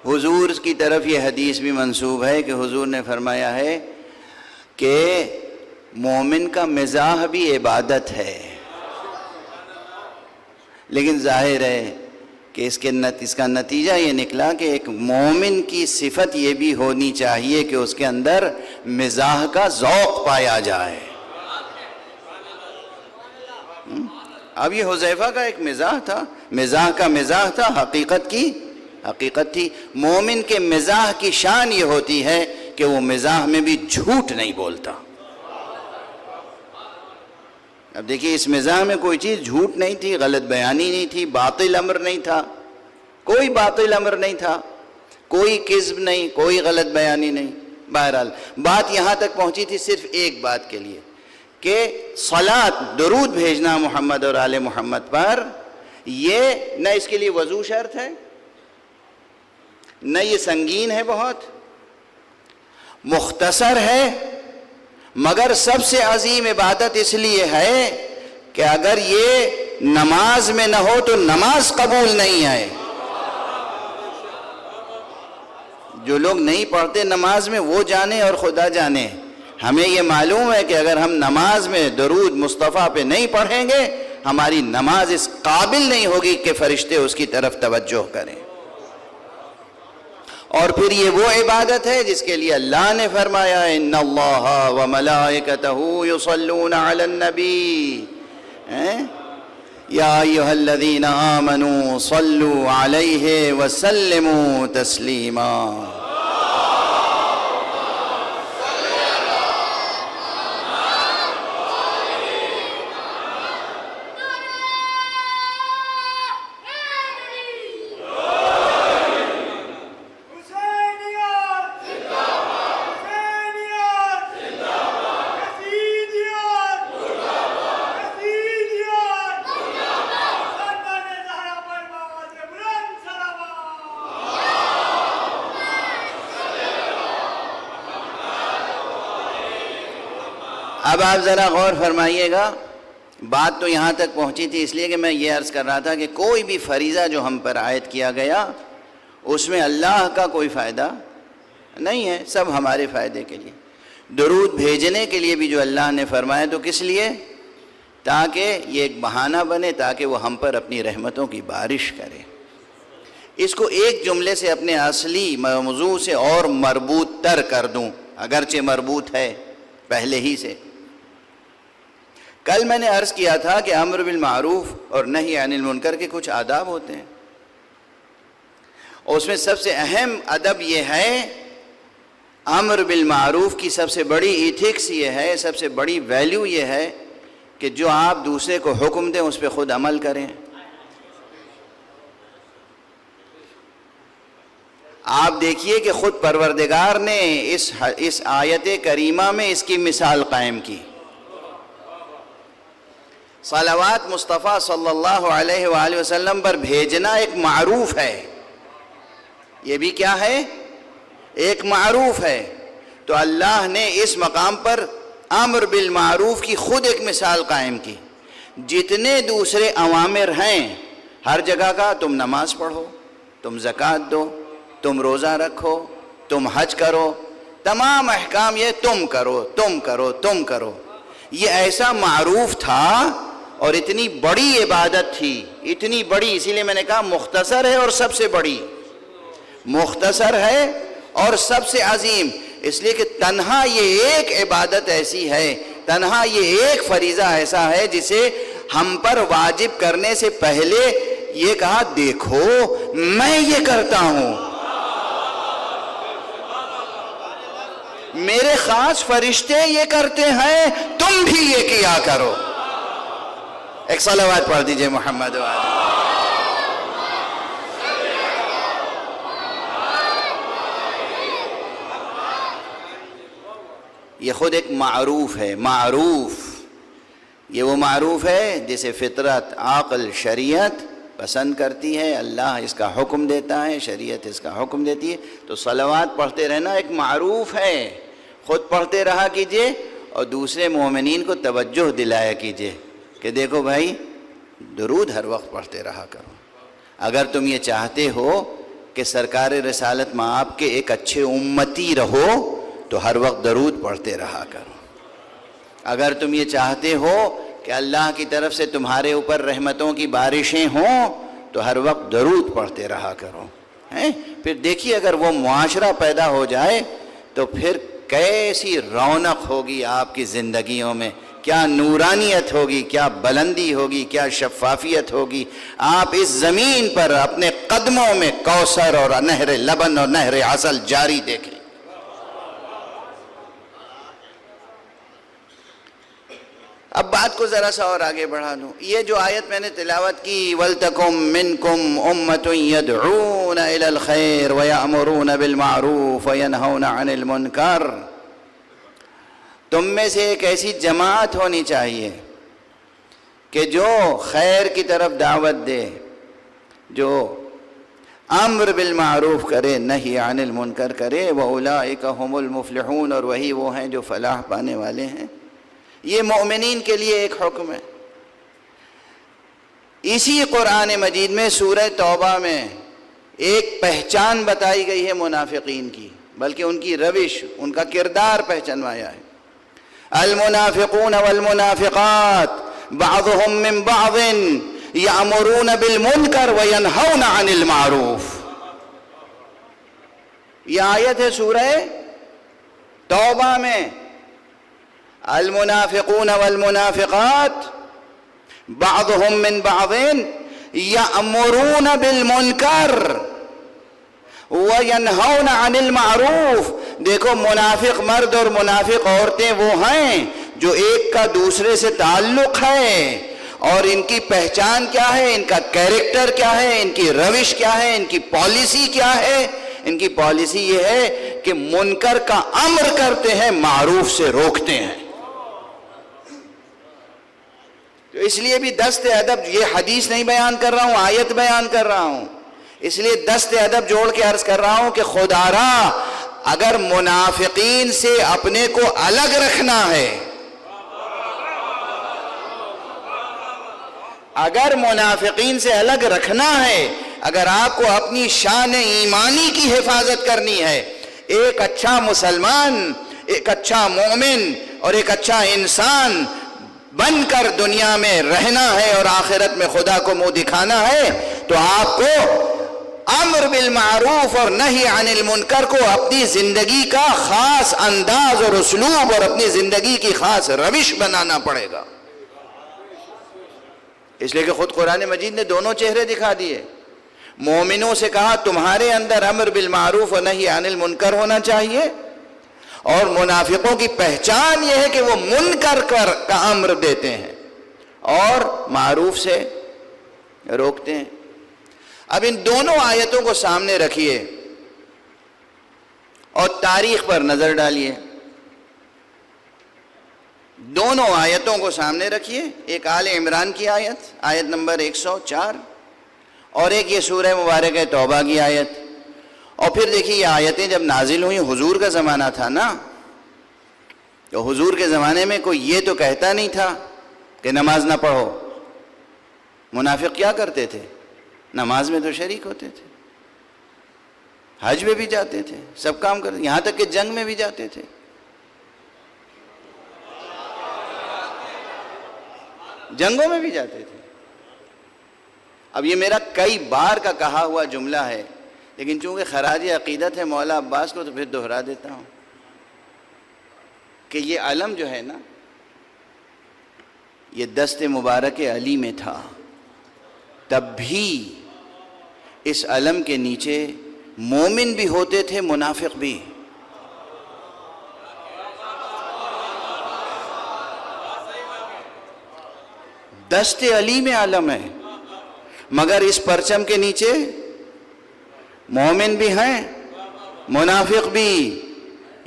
حضور کی طرف یہ حدیث بھی منسوب ہے کہ حضور نے فرمایا ہے کہ مومن کا مزاح بھی عبادت ہے. لیکن ظاہر ہے کہ اس کا نتیجہ یہ نکلا کہ ایک مومن کی صفت یہ بھی ہونی چاہیے کہ اس کے اندر مزاح کا ذوق پایا جائے. اب یہ حذیفہ کا ایک مزاح تھا، مزاح کا مزاح تھا، حقیقت تھی. مومن کے مزاح کی شان یہ ہوتی ہے کہ وہ مزاح میں بھی جھوٹ نہیں بولتا. اب دیکھیے اس مزاح میں کوئی چیز جھوٹ نہیں تھی، غلط بیانی نہیں تھی، باطل امر نہیں تھا، کوئی باطل امر نہیں تھا، کوئی کذب نہیں، کوئی غلط بیانی نہیں. بہرحال بات یہاں تک پہنچی تھی صرف ایک بات کے لیے کہ صلاۃ درود بھیجنا محمد اور آل محمد پر، یہ نہ اس کے لیے وضو شرط ہے، نہ یہ سنگین ہے، بہت مختصر ہے، مگر سب سے عظیم عبادت اس لیے ہے کہ اگر یہ نماز میں نہ ہو تو نماز قبول نہیں ہے. جو لوگ نہیں پڑھتے نماز میں وہ جانے اور خدا جانے. ہمیں یہ معلوم ہے کہ اگر ہم نماز میں درود مصطفیٰ پہ نہیں پڑھیں گے ہماری نماز اس قابل نہیں ہوگی کہ فرشتے اس کی طرف توجہ کریں. اور پھر یہ وہ عبادت ہے جس کے لیے اللہ نے فرمایا ان اللہ و ملائکتہ یصلون علی النبی یا ایھا الذین آمنوا صلوا علیہ وسلموا تسلیما. اب آپ ذرا غور فرمائیے گا، بات تو یہاں تک پہنچی تھی اس لیے کہ میں یہ عرض کر رہا تھا کہ کوئی بھی فریضہ جو ہم پر عائد کیا گیا اس میں اللہ کا کوئی فائدہ نہیں ہے، سب ہمارے فائدے کے لیے. درود بھیجنے کے لیے بھی جو اللہ نے فرمایا تو کس لیے؟ تاکہ یہ ایک بہانہ بنے تاکہ وہ ہم پر اپنی رحمتوں کی بارش کرے. اس کو ایک جملے سے اپنے اصلی موضوع سے اور مربوط تر کر دوں. اگرچہ مربوط ہے پہلے ہی سے۔ کل میں نے عرض کیا تھا کہ امر بالمعروف اور نہی عن المنکر کے کچھ آداب ہوتے ہیں، اور اس میں سب سے اہم ادب یہ ہے، امر بالمعروف کی سب سے بڑی ایتھکس یہ ہے، سب سے بڑی ویلیو یہ ہے کہ جو آپ دوسرے کو حکم دیں اس پہ خود عمل کریں۔ آپ دیکھیے کہ خود پروردگار نے اس آیت کریمہ میں اس کی مثال قائم کی۔ صلوات مصطفیٰ صلی اللہ علیہ وآلہ وسلم پر بھیجنا ایک معروف ہے، یہ بھی کیا ہے؟ ایک معروف ہے۔ تو اللہ نے اس مقام پر امر بالمعروف کی خود ایک مثال قائم کی۔ جتنے دوسرے اوامر ہیں ہر جگہ کا، تم نماز پڑھو، تم زکوٰۃ دو، تم روزہ رکھو، تم حج کرو، تمام احکام یہ تم کرو تم کرو تم کرو۔ یہ ایسا معروف تھا اور اتنی بڑی عبادت تھی، اتنی بڑی، اسی لیے میں نے کہا مختصر ہے اور سب سے بڑی، مختصر ہے اور سب سے عظیم، اس لیے کہ تنہا یہ ایک عبادت ایسی ہے، تنہا یہ ایک فریضہ ایسا ہے جسے ہم پر واجب کرنے سے پہلے یہ کہا دیکھو میں یہ کرتا ہوں، میرے خاص فرشتے یہ کرتے ہیں، تم بھی یہ کیا کرو۔ ایک صلوات پڑھ دیجئے محمد وعلی۔ یہ خود ایک معروف ہے، معروف، یہ وہ معروف ہے جسے فطرت، عقل، شریعت پسند کرتی ہے، اللہ اس کا حکم دیتا ہے، شریعت اس کا حکم دیتی ہے۔ تو صلوات پڑھتے رہنا ایک معروف ہے، خود پڑھتے رہا کیجئے اور دوسرے مومنین کو توجہ دلایا کیجئے کہ دیکھو بھائی درود ہر وقت پڑھتے رہا کرو۔ اگر تم یہ چاہتے ہو کہ سرکار رسالت میں آپ کے ایک اچھے امتی رہو تو ہر وقت درود پڑھتے رہا کرو۔ اگر تم یہ چاہتے ہو کہ اللہ کی طرف سے تمہارے اوپر رحمتوں کی بارشیں ہوں تو ہر وقت درود پڑھتے رہا کرو۔ پھر دیکھیے اگر وہ معاشرہ پیدا ہو جائے تو پھر کیسی رونق ہوگی آپ کی زندگیوں میں، کیا نورانیت ہوگی، کیا بلندی ہوگی، کیا شفافیت ہوگی۔ آپ اس زمین پر اپنے قدموں میں کوثر اور نہر لبن اور نہر عسل جاری دیکھیں۔ اب بات کو ذرا سا اور آگے بڑھا دوں۔ یہ جو آیت میں نے تلاوت کی وَلْتَكُمْ مِنْكُمْ أُمَّةٌ يَدْعُونَ إِلَى الْخَيْرِ وَيَأْمُرُونَ بِالْمَعْرُوفِ وَيَنْهَوْنَ عَنِ الْمُنْكَرِ، تم میں سے ایک ایسی جماعت ہونی چاہیے کہ جو خیر کی طرف دعوت دے، جو امر بالمعروف کرے، نہی عن المنکر کرے، وَأُولَئِكَ هُمُ الْمُفْلِحُونَ، اور وہی وہ ہیں جو فلاح پانے والے ہیں۔ یہ مومنین کے لیے ایک حکم ہے۔ اسی قرآن مجید میں سورہ توبہ میں ایک پہچان بتائی گئی ہے منافقین کی، بلکہ ان کی روش، ان کا کردار پہچانوایا ہے۔ المنافقون والمنافقات بعضهم من بعض يأمرون بالمنکر وینہون عن المعروف۔ یہ آیت ہے سورہ توبہ میں، المنافقون والمنافقات بعضهم من بعض يأمرون بالمنکر وینہون عن المعروف۔ دیکھو منافق مرد اور منافق عورتیں وہ ہیں جو ایک کا دوسرے سے تعلق ہے، اور ان کی پہچان کیا ہے، ان کا کیریکٹر کیا ہے، ان کی روش کیا ہے، ان کی پالیسی کیا ہے۔ ان کی پالیسی یہ ہے کہ منکر کا امر کرتے ہیں، معروف سے روکتے ہیں۔ تو اس لیے بھی دست ادب، یہ حدیث نہیں بیان کر رہا ہوں، آیت بیان کر رہا ہوں، اس لیے دست ادب جوڑ کے عرض کر رہا ہوں کہ خدا را اگر منافقین سے اپنے کو الگ رکھنا ہے، اگر منافقین سے الگ رکھنا ہے، اگر آپ کو اپنی شان ایمانی کی حفاظت کرنی ہے، ایک اچھا مسلمان، ایک اچھا مومن اور ایک اچھا انسان بن کر دنیا میں رہنا ہے اور آخرت میں خدا کو منہ دکھانا ہے، تو آپ کو امر بالمعروف اور نہی عن المنکر کو اپنی زندگی کا خاص انداز اور اسلوب اور اپنی زندگی کی خاص روش بنانا پڑے گا. اس لیے کہ خود قرآن مجید نے دونوں چہرے دکھا دیے. مومنوں سے کہا تمہارے اندر امر بالمعروف اور نہی عن المنکر ہونا چاہیے، اور منافقوں کی پہچان یہ ہے کہ وہ منکر کا امر دیتے ہیں اور معروف سے روکتے ہیں. اب ان دونوں آیتوں کو سامنے رکھیے اور تاریخ پر نظر ڈالیے. دونوں آیتوں کو سامنے رکھیے، ایک آل عمران کی آیت نمبر 104، اور ایک یہ سورہ مبارکہ توبہ کی آیت. اور پھر دیکھیے یہ آیتیں جب نازل ہوئیں حضور کا زمانہ تھا نا، تو حضور کے زمانے میں کوئی یہ تو کہتا نہیں تھا کہ نماز نہ پڑھو. منافق کیا کرتے تھے؟ نماز میں تو شریک ہوتے تھے، حج میں بھی جاتے تھے، سب کام کرتے، یہاں تک کہ جنگ میں بھی جاتے تھے. جنگوں میں بھی جاتے تھے. اب یہ میرا کئی بار کا کہا ہوا جملہ ہے، لیکن چونکہ خراج عقیدت ہے مولا عباس کو تو پھر دہرا دیتا ہوں کہ یہ علم جو ہے نا، یہ دست مبارک علی میں تھا. تب بھی اس علم کے نیچے مومن بھی ہوتے تھے، منافق بھی. دست علی میں علم ہے، مگر اس پرچم کے نیچے مومن بھی ہیں، منافق بھی.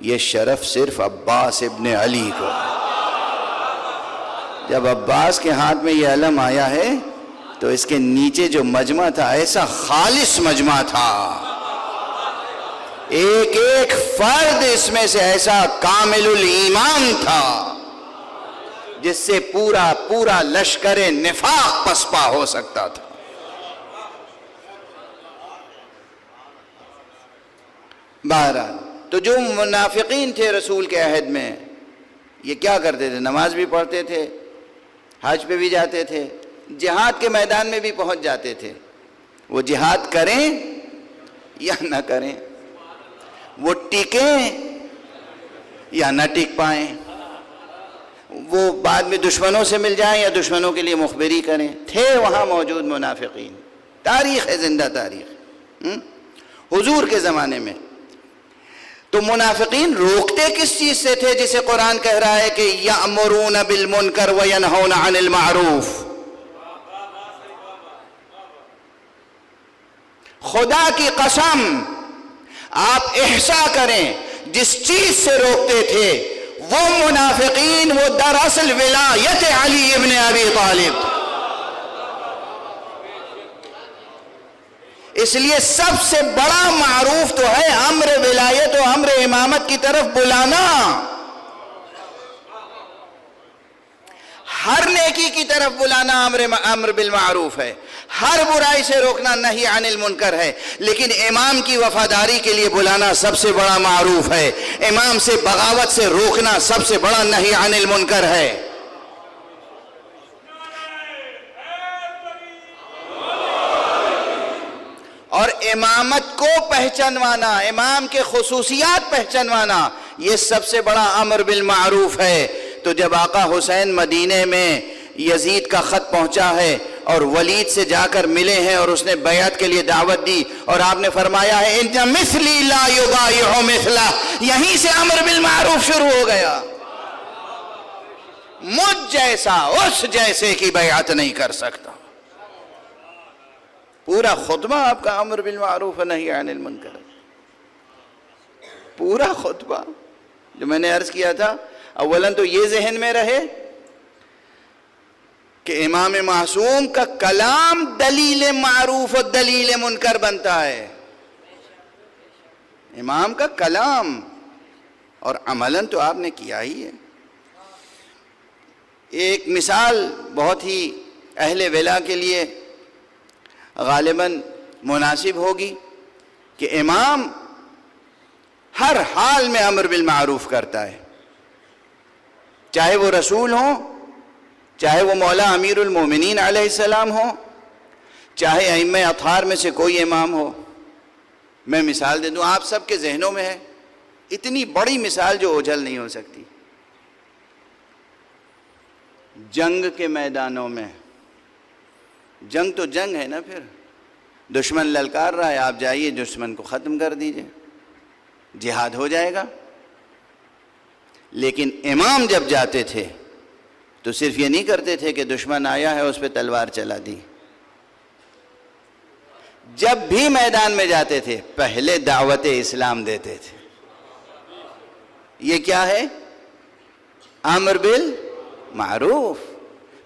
یہ شرف صرف عباس ابن علی کو. جب عباس کے ہاتھ میں یہ علم آیا ہے تو اس کے نیچے جو مجمع تھا ایسا خالص مجمع تھا، ایک ایک فرد اس میں سے ایسا کامل الایمان تھا جس سے پورا لشکر نفاق پسپا ہو سکتا تھا. بہرحال تو جو منافقین تھے رسول کے عہد میں، یہ کیا کرتے تھے؟ نماز بھی پڑھتے تھے، حج پہ بھی جاتے تھے، جہاد کے میدان میں بھی پہنچ جاتے تھے. وہ جہاد کریں یا نہ کریں، وہ ٹکیں یا نہ ٹک پائیں، وہ بعد میں دشمنوں سے مل جائیں یا دشمنوں کے لیے مخبری کریں، تھے وہاں موجود منافقین. تاریخ ہے، زندہ تاریخ. حضور کے زمانے میں تو منافقین روکتے کس چیز سے تھے جسے قرآن کہہ رہا ہے کہ یأمرون بالمنکر وینہون عن المعروف؟ خدا کی قسم آپ احسا کریں، جس چیز سے روکتے تھے وہ منافقین وہ دراصل ولایت علی ابن ابی طالب. اس لیے سب سے بڑا معروف تو ہے امر ولایت و امر امامت کی طرف بلانا. ہر نیکی کی طرف بلانا امر بالمعروف ہے، ہر برائی سے روکنا نہی عن المنکر ہے. لیکن امام کی وفاداری کے لیے بلانا سب سے بڑا معروف ہے، امام سے بغاوت سے روکنا سب سے بڑا نہی عن المنکر ہے. اور امامت کو پہچانوانا، امام کے خصوصیات پہچانوانا، یہ سب سے بڑا امر بالمعروف ہے. تو جب آقا حسین مدینے میں یزید کا خط پہنچا ہے اور ولید سے جا کر ملے ہیں اور اس نے بیعت کے لیے دعوت دی، اور آپ نے فرمایا ہے ان مثلی لا یبایع مثلہ، یہیں سے امر بالمعروف شروع ہو گیا. مجھ جیسا اس جیسے کی بیعت نہیں کر سکتا. پورا خطبہ آپ کا امر بالمعروف نہی عن المنکر، پورا خطبہ. جو میں نے عرض کیا تھا، اولاً تو یہ ذہن میں رہے کہ امام معصوم کا کلام دلیل معروف و دلیل منکر بنتا ہے. امام کا کلام، اور عملاً تو آپ نے کیا ہی ہے. ایک مثال بہت ہی اہل ولا کے لیے غالباً مناسب ہوگی کہ امام ہر حال میں امر بالمعروف کرتا ہے، چاہے وہ رسول ہوں، چاہے وہ مولا امیر المومنین علیہ السلام ہوں، چاہے ائمہ اطہار میں سے کوئی امام ہو. میں مثال دے دوں، آپ سب کے ذہنوں میں ہے اتنی بڑی مثال جو اوجھل نہیں ہو سکتی۔ جنگ کے میدانوں میں، جنگ تو جنگ ہے نا، پھر دشمن للکار رہا ہے، آپ جائیے دشمن کو ختم کر دیجئے، جہاد ہو جائے گا۔ لیکن امام جب جاتے تھے تو صرف یہ نہیں کرتے تھے کہ دشمن آیا ہے اس پہ تلوار چلا دی، جب بھی میدان میں جاتے تھے پہلے دعوت اسلام دیتے تھے۔ یہ کیا ہے؟ امر بالمعروف۔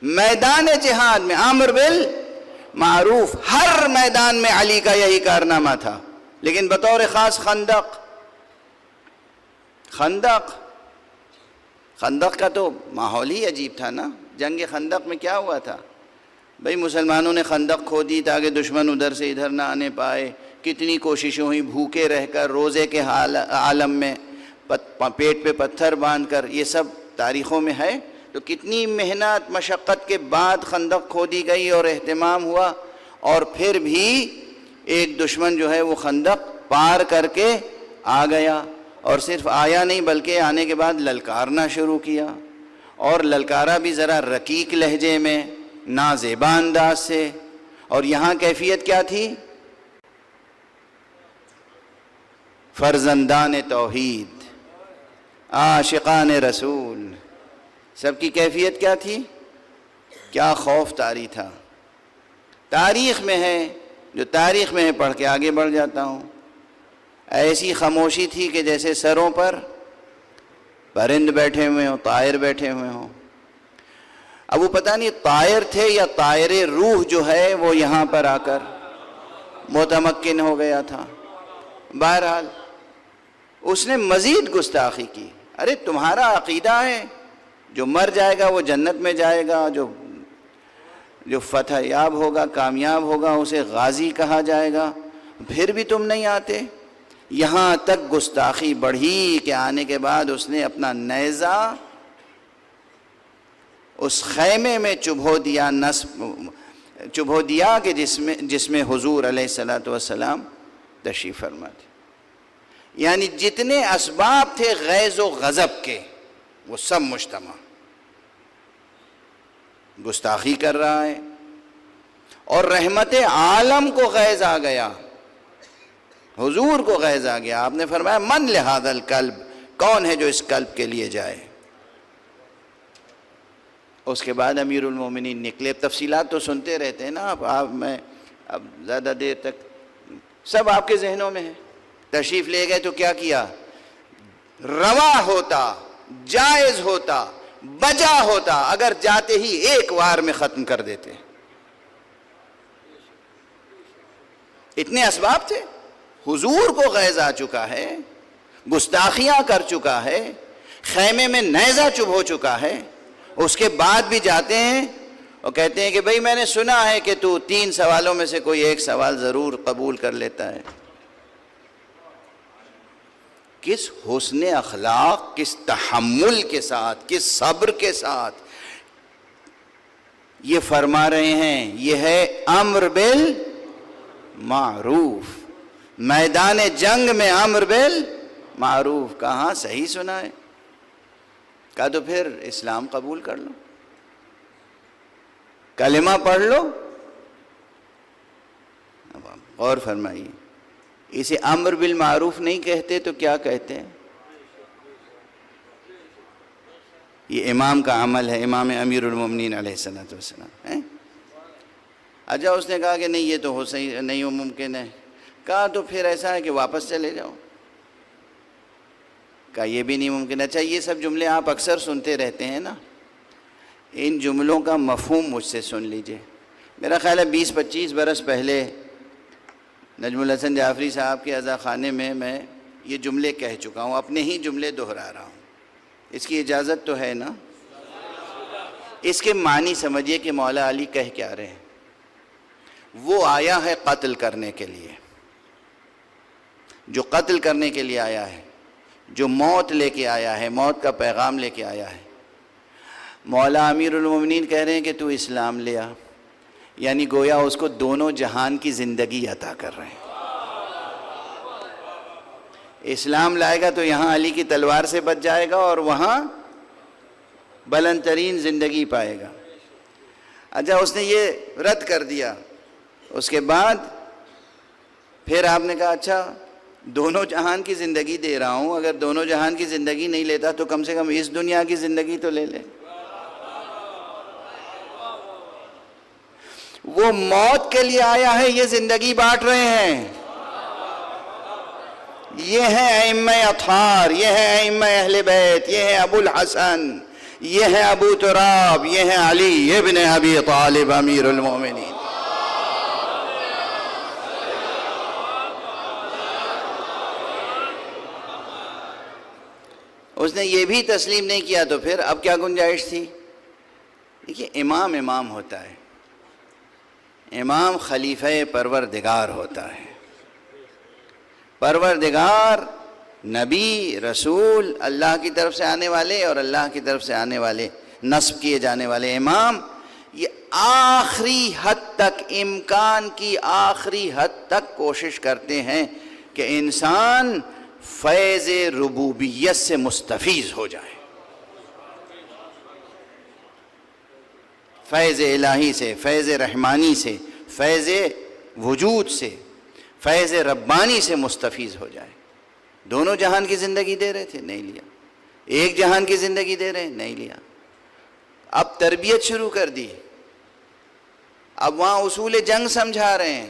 میدان جہاد میں امر بالمعروف، ہر میدان میں علی کا یہی کارنامہ تھا، لیکن بطور خاص خندق کا تو ماحول ہی عجیب تھا نا۔ جنگ خندق میں کیا ہوا تھا؟ بھئی مسلمانوں نے خندق کھودی تاکہ دشمن ادھر سے ادھر نہ آنے پائے، کتنی کوششیں ہوئی، بھوکے رہ کر، روزے کے عالم میں پیٹ پہ پتھر باندھ کر، یہ سب تاریخوں میں ہے۔ تو کتنی محنت مشقت کے بعد خندق کھودی گئی اور اہتمام ہوا، اور پھر بھی ایک دشمن جو ہے وہ خندق پار کر کے آ گیا، اور صرف آیا نہیں بلکہ آنے کے بعد للکارنا شروع کیا، اور للکارا بھی ذرا رقیق لہجے میں، نازیبا انداز سے۔ اور یہاں کیفیت کیا تھی؟ فرزندان توحید، عاشقان رسول، سب کی کیفیت کیا تھی؟ کیا خوف طاری تھا۔ تاریخ میں ہے، جو تاریخ میں ہے پڑھ کے آگے بڑھ جاتا ہوں، ایسی خاموشی تھی کہ جیسے سروں پر پرند بیٹھے ہوئے ہوں، طائر بیٹھے ہوئے ہوں۔ اب وہ پتہ نہیں طائر تھے یا طائر روح جو ہے وہ یہاں پر آ کر متمکن ہو گیا تھا۔ بہرحال اس نے مزید گستاخی کی۔ ارے تمہارا عقیدہ ہے جو مر جائے گا وہ جنت میں جائے گا، جو فتح یاب ہوگا، کامیاب ہوگا، اسے غازی کہا جائے گا، پھر بھی تم نہیں آتے۔ یہاں تک گستاخی بڑھی کہ آنے کے بعد اس نے اپنا نیزہ اس خیمے میں چبھو دیا کہ جس میں حضور علیہ السلام تشریف فرما تھے۔ یعنی جتنے اسباب تھے غیظ و غضب کے وہ سب مجتمع، گستاخی کر رہا ہے، اور رحمت عالم کو غیظ آ گیا، حضور کو غیظ آ گیا۔ آپ نے فرمایا من لہذا القلب، کون ہے جو اس قلب کے لیے جائے۔ اس کے بعد امیر المومنین نکلے۔ تفصیلات تو سنتے رہتے ہیں نا میں اب زیادہ دیر تک سب آپ کے ذہنوں میں ہے۔ تشریف لے گئے تو کیا کیا؟ روا ہوتا، جائز ہوتا، بجا ہوتا اگر جاتے ہی ایک وار میں ختم کر دیتے۔ اتنے اسباب تھے، حضور کو غیظ آ چکا ہے، گستاخیاں کر چکا ہے، خیمے میں نیزہ چبھ ہو چکا ہے، اس کے بعد بھی جاتے ہیں اور کہتے ہیں کہ بھئی میں نے سنا ہے کہ تو 3 سوالوں میں سے کوئی ایک سوال ضرور قبول کر لیتا ہے۔ کس حسن اخلاق، کس تحمل کے ساتھ، کس صبر کے ساتھ یہ فرما رہے ہیں۔ یہ ہے امر بالمعروف، میدان جنگ میں امر بالمعروف۔ کہاں صحیح سنا ہے؟ کہا تو پھر اسلام قبول کر لو، کلمہ پڑھ لو۔ اب آپ غور فرمائیے، اسے امر بالمعروف نہیں کہتے تو کیا کہتے ہیں؟ یہ امام کا عمل ہے، امام امیر المومنین علیہ السلام۔ اچھا اس نے کہا کہ نہیں یہ تو ہو صحیح نہیں ہو ممکن ہے۔ کہا تو پھر ایسا ہے کہ واپس چلے جاؤ۔ کہا یہ بھی نہیں ممکن۔ اچھا یہ سب جملے آپ اکثر سنتے رہتے ہیں نا، ان جملوں کا مفہوم مجھ سے سن لیجئے۔ میرا خیال ہے 20-25 برس پہلے نجم الحسن جعفری صاحب کے عزا خانے میں یہ جملے کہہ چکا ہوں، اپنے ہی جملے دہرا رہا ہوں۔ اس کی اجازت تو ہے نا؟ اس کے معنی سمجھیے کہ مولا علی کہہ کیا رہے ہیں۔ وہ آیا ہے قتل کرنے کے لیے، جو قتل کرنے کے لیے آیا ہے، جو موت لے کے آیا ہے، موت کا پیغام لے کے آیا ہے۔ مولا امیر المومنین کہہ رہے ہیں کہ تو اسلام لے آ، یعنی گویا اس کو دونوں جہان کی زندگی عطا کر رہے ہیں۔ اسلام لائے گا تو یہاں علی کی تلوار سے بچ جائے گا اور وہاں بلند ترین زندگی پائے گا۔ اچھا اس نے یہ رد کر دیا، اس کے بعد پھر آپ نے کہا اچھا دونوں جہان کی زندگی دے رہا ہوں، اگر دونوں جہان کی زندگی نہیں لیتا تو کم سے کم اس دنیا کی زندگی تو لے لے۔ وہ موت کے لیے آیا ہے، یہ زندگی بانٹ رہے ہیں۔ یہ ہے ائمہ اطہار، یہ ہے ائمہ اہل بیت، یہ ہے ابو الحسن، یہ ہے ابو تراب، یہ ہے علی ابن ابی طالب امیر المومنین۔ اس نے یہ بھی تسلیم نہیں کیا تو پھر اب کیا گنجائش تھی؟ دیکھیے امام ہوتا ہے، امام خلیفہ پروردگار ہوتا ہے۔ پروردگار نبی، رسول، اللہ کی طرف سے آنے والے اور اللہ کی طرف سے آنے والے نصب کیے جانے والے امام، یہ آخری حد تک، امکان کی آخری حد تک کوشش کرتے ہیں کہ انسان فیض ربوبیت سے مستفیض ہو جائے، فیض الہی سے، فیض رحمانی سے، فیض وجود سے، فیض ربانی سے مستفیض ہو جائے۔ دونوں جہان کی زندگی دے رہے تھے، نہیں لیا۔ ایک جہان کی زندگی دے رہے ہیں، نہیں لیا۔ اب تربیت شروع کر دی، اب وہاں اصول جنگ سمجھا رہے ہیں۔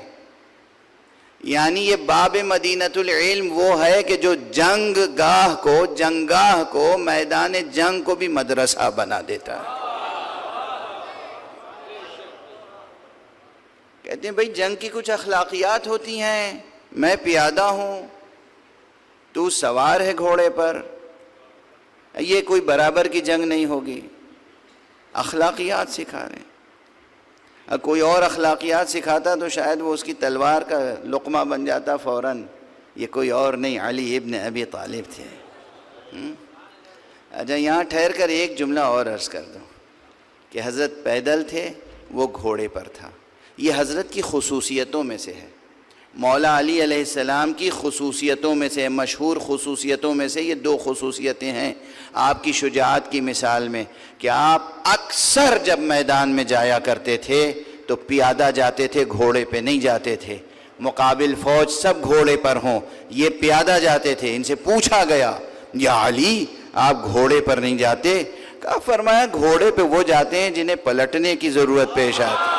یعنی یہ باب مدینۃ العلم وہ ہے کہ جو جنگگاہ کو میدان جنگ کو بھی مدرسہ بنا دیتا ہے۔ کہتے ہیں بھائی جنگ کی کچھ اخلاقیات ہوتی ہیں، میں پیادہ ہوں، تو سوار ہے گھوڑے پر، یہ کوئی برابر کی جنگ نہیں ہوگی۔ اخلاقیات سکھا رہے ہیں۔ کوئی اور اخلاقیات سکھاتا تو شاید وہ اس کی تلوار کا لقمہ بن جاتا فوراً۔ یہ کوئی اور نہیں، علی ابن ابی طالب تھے۔ اچھا یہاں ٹھہر کر ایک جملہ اور عرض کر دوں کہ حضرت پیدل تھے، وہ گھوڑے پر تھا۔ یہ حضرت کی خصوصیتوں میں سے ہے، مولا علی علیہ السلام کی خصوصیتوں میں سے، مشہور خصوصیتوں میں سے یہ دو خصوصیتیں ہیں آپ کی شجاعت کی مثال میں، کہ آپ اکثر جب میدان میں جایا کرتے تھے تو پیادہ جاتے تھے، گھوڑے پہ نہیں جاتے تھے۔ مقابل فوج سب گھوڑے پر ہوں، یہ پیادہ جاتے تھے۔ ان سے پوچھا گیا یا علی آپ گھوڑے پر نہیں جاتے؟ کہا فرمایا گھوڑے پہ وہ جاتے ہیں جنہیں پلٹنے کی ضرورت پیش آتی ہے۔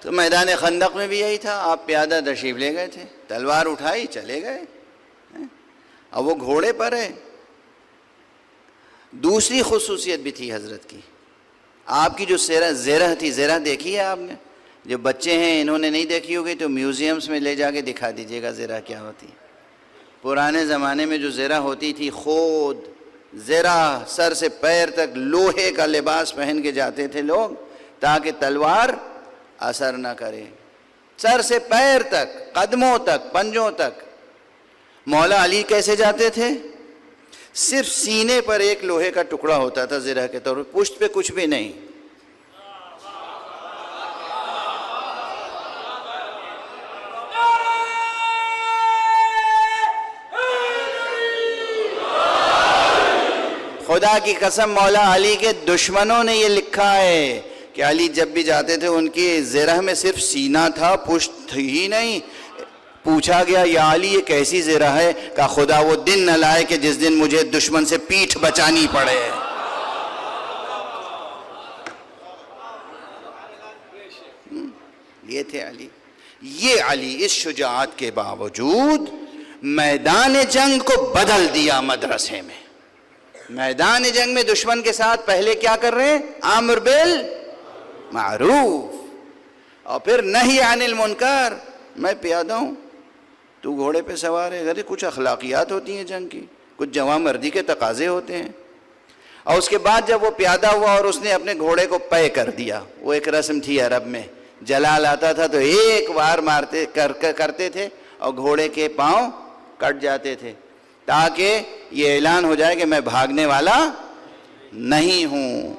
تو میدان خندق میں بھی یہی تھا، آپ پیادہ تشریف لے گئے تھے، تلوار اٹھائی چلے گئے، اب وہ گھوڑے پر ہے۔ دوسری خصوصیت بھی تھی حضرت کی، آپ کی جو زرہ تھی، زرہ دیکھی ہے آپ نے؟ جو بچے ہیں انہوں نے نہیں دیکھی ہوگی تو میوزیمز میں لے جا کے دکھا دیجیے گا زرہ کیا ہوتی ہے۔ پرانے زمانے میں جو زرہ ہوتی تھی، خود زرہ سر سے پیر تک لوہے کا لباس پہن کے جاتے تھے لوگ تاکہ تلوار اثر نہ کرے، سر سے پیر تک، قدموں تک، پنجوں تک۔ مولا علی کیسے جاتے تھے؟ صرف سینے پر ایک لوہے کا ٹکڑا ہوتا تھا زرہ کے طور پر، پشت پہ کچھ بھی نہیں۔ خدا کی قسم مولا علی کے دشمنوں نے یہ لکھا ہے کہ علی جب بھی جاتے تھے ان کی زرہ میں صرف سینہ تھا، پشت ہی نہیں۔ پوچھا گیا یا علی یہ کیسی زرہ ہے؟ کہا خدا وہ دن نہ لائے کہ جس دن مجھے دشمن سے پیٹھ بچانی پڑے۔ یہ تھے علی۔ یہ علی اس شجاعت کے باوجود میدان جنگ کو بدل دیا مدرسے میں۔ میدان جنگ میں دشمن کے ساتھ پہلے کیا کر رہے ہیں؟ امر بالمعروف اور پھر نہی عن المنکر۔ میں پیادہ ہوں، تو گھوڑے پہ سوار ہے، غیر کچھ اخلاقیات ہوتی ہیں جنگ کی، کچھ جواں مردی کے تقاضے ہوتے ہیں۔ اور اس کے بعد جب وہ پیادہ ہوا اور اس نے اپنے گھوڑے کو پے کر دیا، وہ ایک رسم تھی عرب میں، جلال آتا تھا تو ایک بار مارتے کرتے تھے اور گھوڑے کے پاؤں کٹ جاتے تھے تاکہ یہ اعلان ہو جائے کہ میں بھاگنے والا نہیں ہوں۔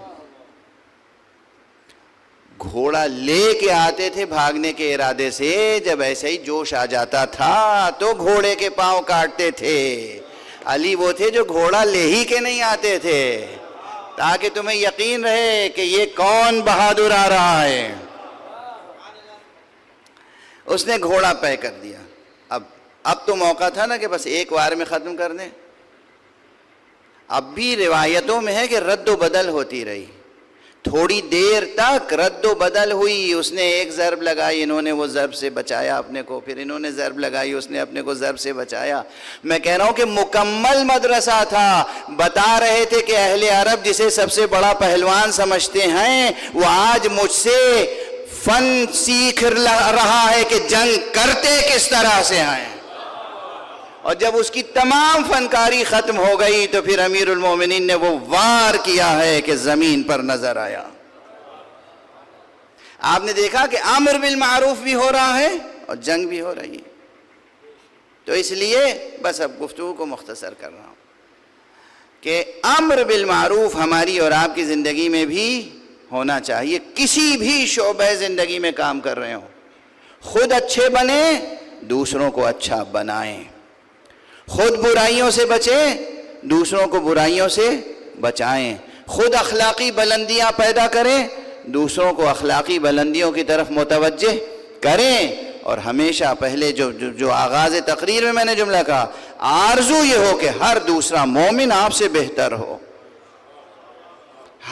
گھوڑا لے کے آتے تھے بھاگنے کے ارادے سے، جب ایسے ہی جوش آ جاتا تھا تو گھوڑے کے پاؤں کاٹتے تھے۔ علی وہ تھے جو گھوڑا لے ہی کے نہیں آتے تھے، تاکہ تمہیں یقین رہے کہ یہ کون بہادر آ رہا ہے۔ اس نے گھوڑا طے کر دیا۔ اب تو موقع تھا نا کہ بس ایک وار میں ختم کر دیں۔ اب بھی روایتوں میں ہے کہ رد و بدل ہوتی رہی، تھوڑی دیر تک رد و بدل ہوئی۔ اس نے ایک ضرب لگائی، انہوں نے وہ ضرب سے بچایا اپنے کو، پھر انہوں نے ضرب لگائی، اس نے اپنے کو ضرب سے بچایا۔ میں کہہ رہا ہوں کہ مکمل مدرسہ تھا۔ بتا رہے تھے کہ اہل عرب جسے سب سے بڑا پہلوان سمجھتے ہیں، وہ آج مجھ سے فن سیکھ رہا ہے کہ جنگ کرتے کس طرح سے ہیں۔ اور جب اس کی تمام فنکاری ختم ہو گئی تو پھر امیر المومنین نے وہ وار کیا ہے کہ زمین پر نظر آیا۔ آپ نے دیکھا کہ امر بالمعروف بھی ہو رہا ہے اور جنگ بھی ہو رہی ہے۔ تو اس لیے بس اب گفتگو کو مختصر کر رہا ہوں کہ امر بالمعروف ہماری اور آپ کی زندگی میں بھی ہونا چاہیے۔ کسی بھی شعبہ زندگی میں کام کر رہے ہوں، خود اچھے بنیں، دوسروں کو اچھا بنائیں۔ خود برائیوں سے بچیں، دوسروں کو برائیوں سے بچائیں۔ خود اخلاقی بلندیاں پیدا کریں، دوسروں کو اخلاقی بلندیوں کی طرف متوجہ کریں۔ اور ہمیشہ پہلے جو آغاز تقریر میں میں نے جملہ کہا، آرزو یہ ہو کہ ہر دوسرا مومن آپ سے بہتر ہو،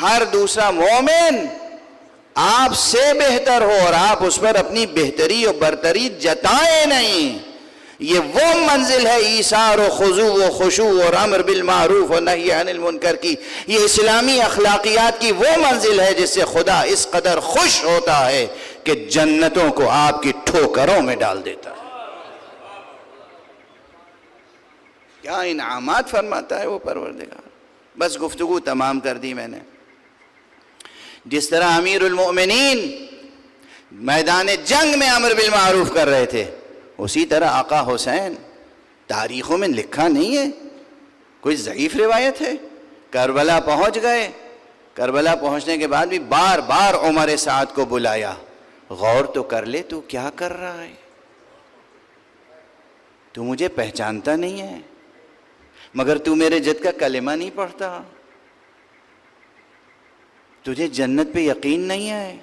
ہر دوسرا مومن آپ سے بہتر ہو، اور آپ اس پر اپنی بہتری اور برتری جتائیں نہیں۔ یہ وہ منزل ہے ایثار و خضوع و خشوع اور امر بالمعروف و نہی عن المنکر کی۔ یہ اسلامی اخلاقیات کی وہ منزل ہے جس سے خدا اس قدر خوش ہوتا ہے کہ جنتوں کو آپ کی ٹھوکروں میں ڈال دیتا ہے۔ کیا انعامات فرماتا ہے وہ پروردگار۔ بس گفتگو تمام کر دی میں نے۔ جس طرح امیر المؤمنین میدان جنگ میں امر بالمعروف کر رہے تھے، اسی طرح آقا حسین، تاریخوں میں لکھا نہیں ہے، کوئی ضعیف روایت ہے، کربلا پہنچ گئے، کربلا پہنچنے کے بعد بھی بار بار عمر سعد کو بلایا، غور تو کر لے تو کیا کر رہا ہے، تو مجھے پہچانتا نہیں ہے، مگر تو میرے جد کا کلمہ نہیں پڑھتا، تجھے جنت پہ یقین نہیں ہے۔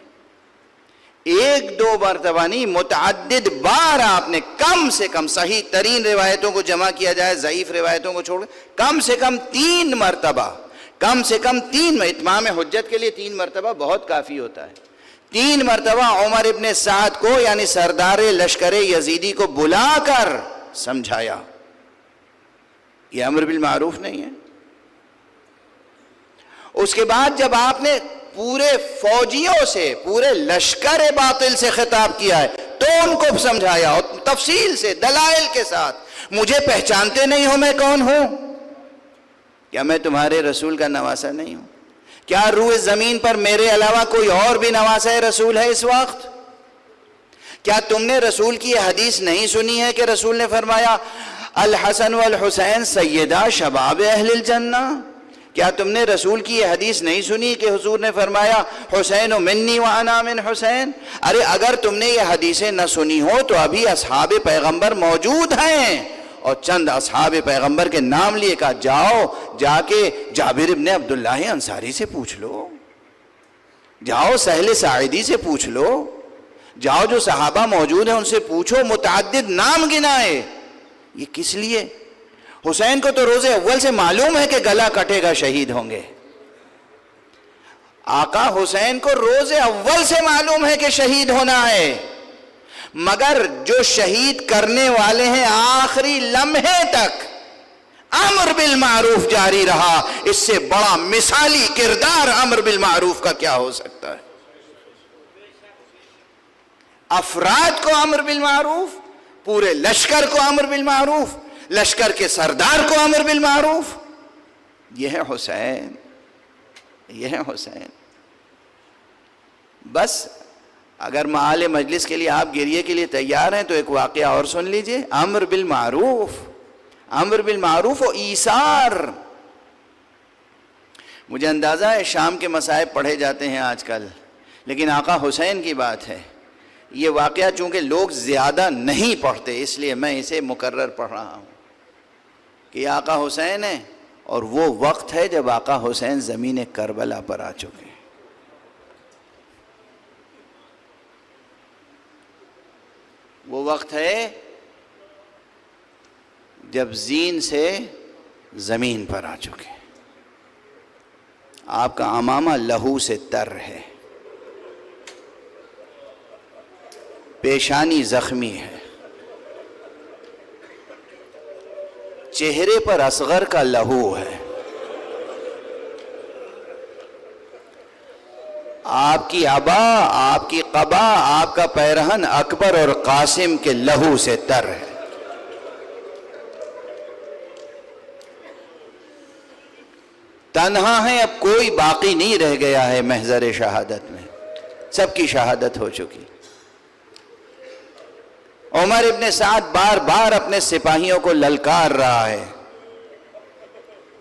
ایک دو مرتبہ نہیں، متعدد بار آپ نے کم سے کم صحیح ترین روایتوں کو جمع کیا جائے، ضعیف روایتوں کو چھوڑ کم سے کم 3 مرتبہ، کم سے کم 3، اتمام حجت کے لیے 3 مرتبہ بہت کافی ہوتا ہے۔ 3 مرتبہ عمر ابن سعد کو یعنی سردار لشکر یزیدی کو بلا کر سمجھایا، یہ امر بالمعروف نہیں ہے۔ اس کے بعد جب آپ نے پورے فوجیوں سے، پورے لشکر باطل سے خطاب کیا ہے تو ان کو سمجھایا اور تفصیل سے دلائل کے ساتھ، مجھے پہچانتے نہیں ہو میں کون ہوں؟ کیا میں تمہارے رسول کا نواسہ نہیں ہوں؟ کیا روئے زمین پر میرے علاوہ کوئی اور بھی نواسہ رسول ہے اس وقت؟ کیا تم نے رسول کی یہ حدیث نہیں سنی ہے کہ رسول نے فرمایا الحسن والحسین سیدہ شباب اہل الجنہ؟ کیا تم نے رسول کی یہ حدیث نہیں سنی کہ حضور نے فرمایا حسین منی وانا من حسین؟ ارے اگر تم نے یہ حدیثیں نہ سنی ہو تو ابھی اصحاب پیغمبر موجود ہیں، اور چند اصحاب پیغمبر کے نام لیے کہا جاؤ جا کے جابر ابن عبداللہ انصاری سے پوچھ لو، جاؤ سہل ساعدی سے پوچھ لو، جاؤ جو صحابہ موجود ہیں ان سے پوچھو، متعدد نام گنائے۔ یہ کس لیے؟ حسین کو تو روز اول سے معلوم ہے کہ گلا کٹے گا، شہید ہوں گے۔ آقا حسین کو روز اول سے معلوم ہے کہ شہید ہونا ہے، مگر جو شہید کرنے والے ہیں آخری لمحے تک امر بالمعروف جاری رہا۔ اس سے بڑا مثالی کردار امر بالمعروف کا کیا ہو سکتا ہے؟ افراد کو امر بالمعروف، پورے لشکر کو امر بالمعروف، لشکر کے سردار کو امر بالمعروف۔ یہ ہے حسین، یہ ہے حسین۔ بس اگر معال مجلس کے لیے آپ گریے کے لیے تیار ہیں تو ایک واقعہ اور سن لیجئے۔ امر بالمعروف، امر بالمعروف و ایثار، مجھے اندازہ ہے شام کے مصائب پڑھے جاتے ہیں آج کل، لیکن آقا حسین کی بات ہے۔ یہ واقعہ چونکہ لوگ زیادہ نہیں پڑھتے اس لیے میں اسے مکرر پڑھ رہا ہوں کہ آقا حسین ہے، اور وہ وقت ہے جب آقا حسین زمین کربلا پر آ چکے ہیں۔ وہ وقت ہے جب زین سے زمین پر آ چکے ہیں۔ آپ کا عمامہ لہو سے تر ہے، پیشانی زخمی ہے، چہرے پر اصغر کا لہو ہے، آپ کی عبا، آپ کی قبا، آپ کا پیرہن اکبر اور قاسم کے لہو سے تر ہے۔ تنہا ہے، اب کوئی باقی نہیں رہ گیا ہے محضر شہادت میں، سب کی شہادت ہو چکی۔ عمر ابن سعد بار بار اپنے سپاہیوں کو للکار رہا ہے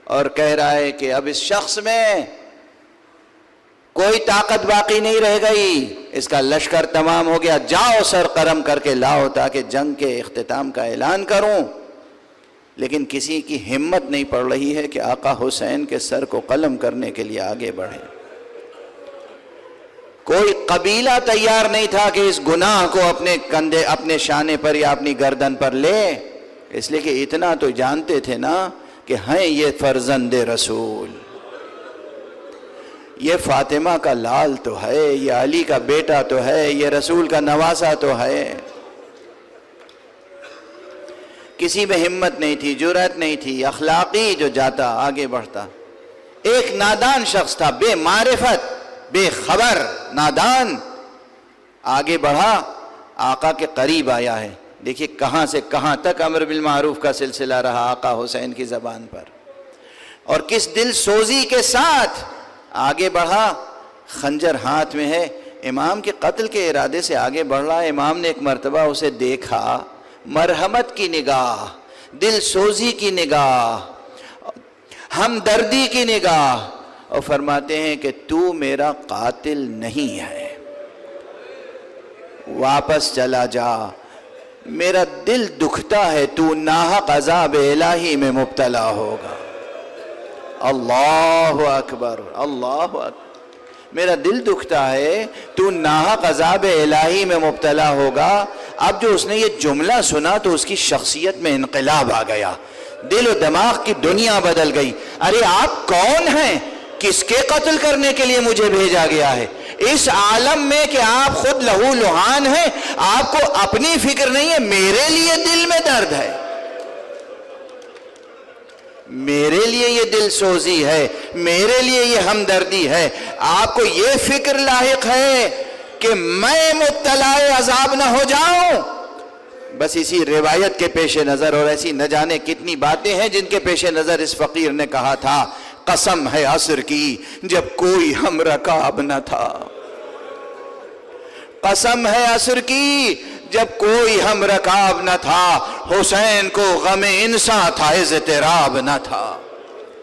اور کہہ رہا ہے کہ اب اس شخص میں کوئی طاقت باقی نہیں رہ گئی، اس کا لشکر تمام ہو گیا، جاؤ سر قرم کر کے لاؤ تاکہ جنگ کے اختتام کا اعلان کروں۔ لیکن کسی کی ہمت نہیں پڑ رہی ہے کہ آقا حسین کے سر کو قلم کرنے کے لیے آگے بڑھے۔ کوئی قبیلہ تیار نہیں تھا کہ اس گناہ کو اپنے کندھے، اپنے شانے پر یا اپنی گردن پر لے، اس لیے کہ اتنا تو جانتے تھے نا کہ ہیں یہ فرزند رسول، یہ فاطمہ کا لال تو ہے، یہ علی کا بیٹا تو ہے، یہ رسول کا نواسا تو ہے۔ کسی میں ہمت نہیں تھی، جرأت نہیں تھی، اخلاقی جو جاتا آگے بڑھتا۔ ایک نادان شخص تھا، بے معرفت، بے خبر، نادان، آگے بڑھا، آقا کے قریب آیا ہے۔ دیکھیے کہاں سے کہاں تک امر بالمعروف کا سلسلہ رہا آقا حسین کی زبان پر، اور کس دل سوزی کے ساتھ آگے بڑھا۔ خنجر ہاتھ میں ہے، امام کے قتل کے ارادے سے آگے بڑھ رہا ہے۔ امام نے ایک مرتبہ اسے دیکھا، مرحمت کی نگاہ، دل سوزی کی نگاہ، ہمدردی کی نگاہ، اور فرماتے ہیں کہ تو میرا قاتل نہیں ہے، واپس چلا جا، میرا دل دکھتا ہے تو ناحق عذاب الہی میں مبتلا ہوگا۔ اللہ اکبر، اللہ اکبر، میرا دل دکھتا ہے تو ناحق عذاب الہی میں مبتلا ہوگا۔ اب جو اس نے یہ جملہ سنا تو اس کی شخصیت میں انقلاب آ گیا، دل و دماغ کی دنیا بدل گئی۔ ارے آپ کون ہیں؟ کس کے قتل کرنے کے لیے مجھے بھیجا گیا ہے؟ اس عالم میں کہ آپ خود لہو لہان ہیں، آپ کو اپنی فکر نہیں ہے، میرے لیے دل میں درد ہے، میرے لیے یہ دل سوزی ہے، میرے لیے یہ ہمدردی ہے۔ آپ کو یہ فکر لاحق ہے کہ میں مبتلا عذاب نہ ہو جاؤں۔ بس اسی روایت کے پیش نظر، اور ایسی نہ جانے کتنی باتیں ہیں جن کے پیش نظر اس فقیر نے کہا تھا، قسم ہے عصر کی جب کوئی ہم رکاب نہ تھا، قسم ہے عصر کی جب کوئی ہم رکاب نہ تھا، حسین کو غم انساں تھا، اضطراب نہ تھا۔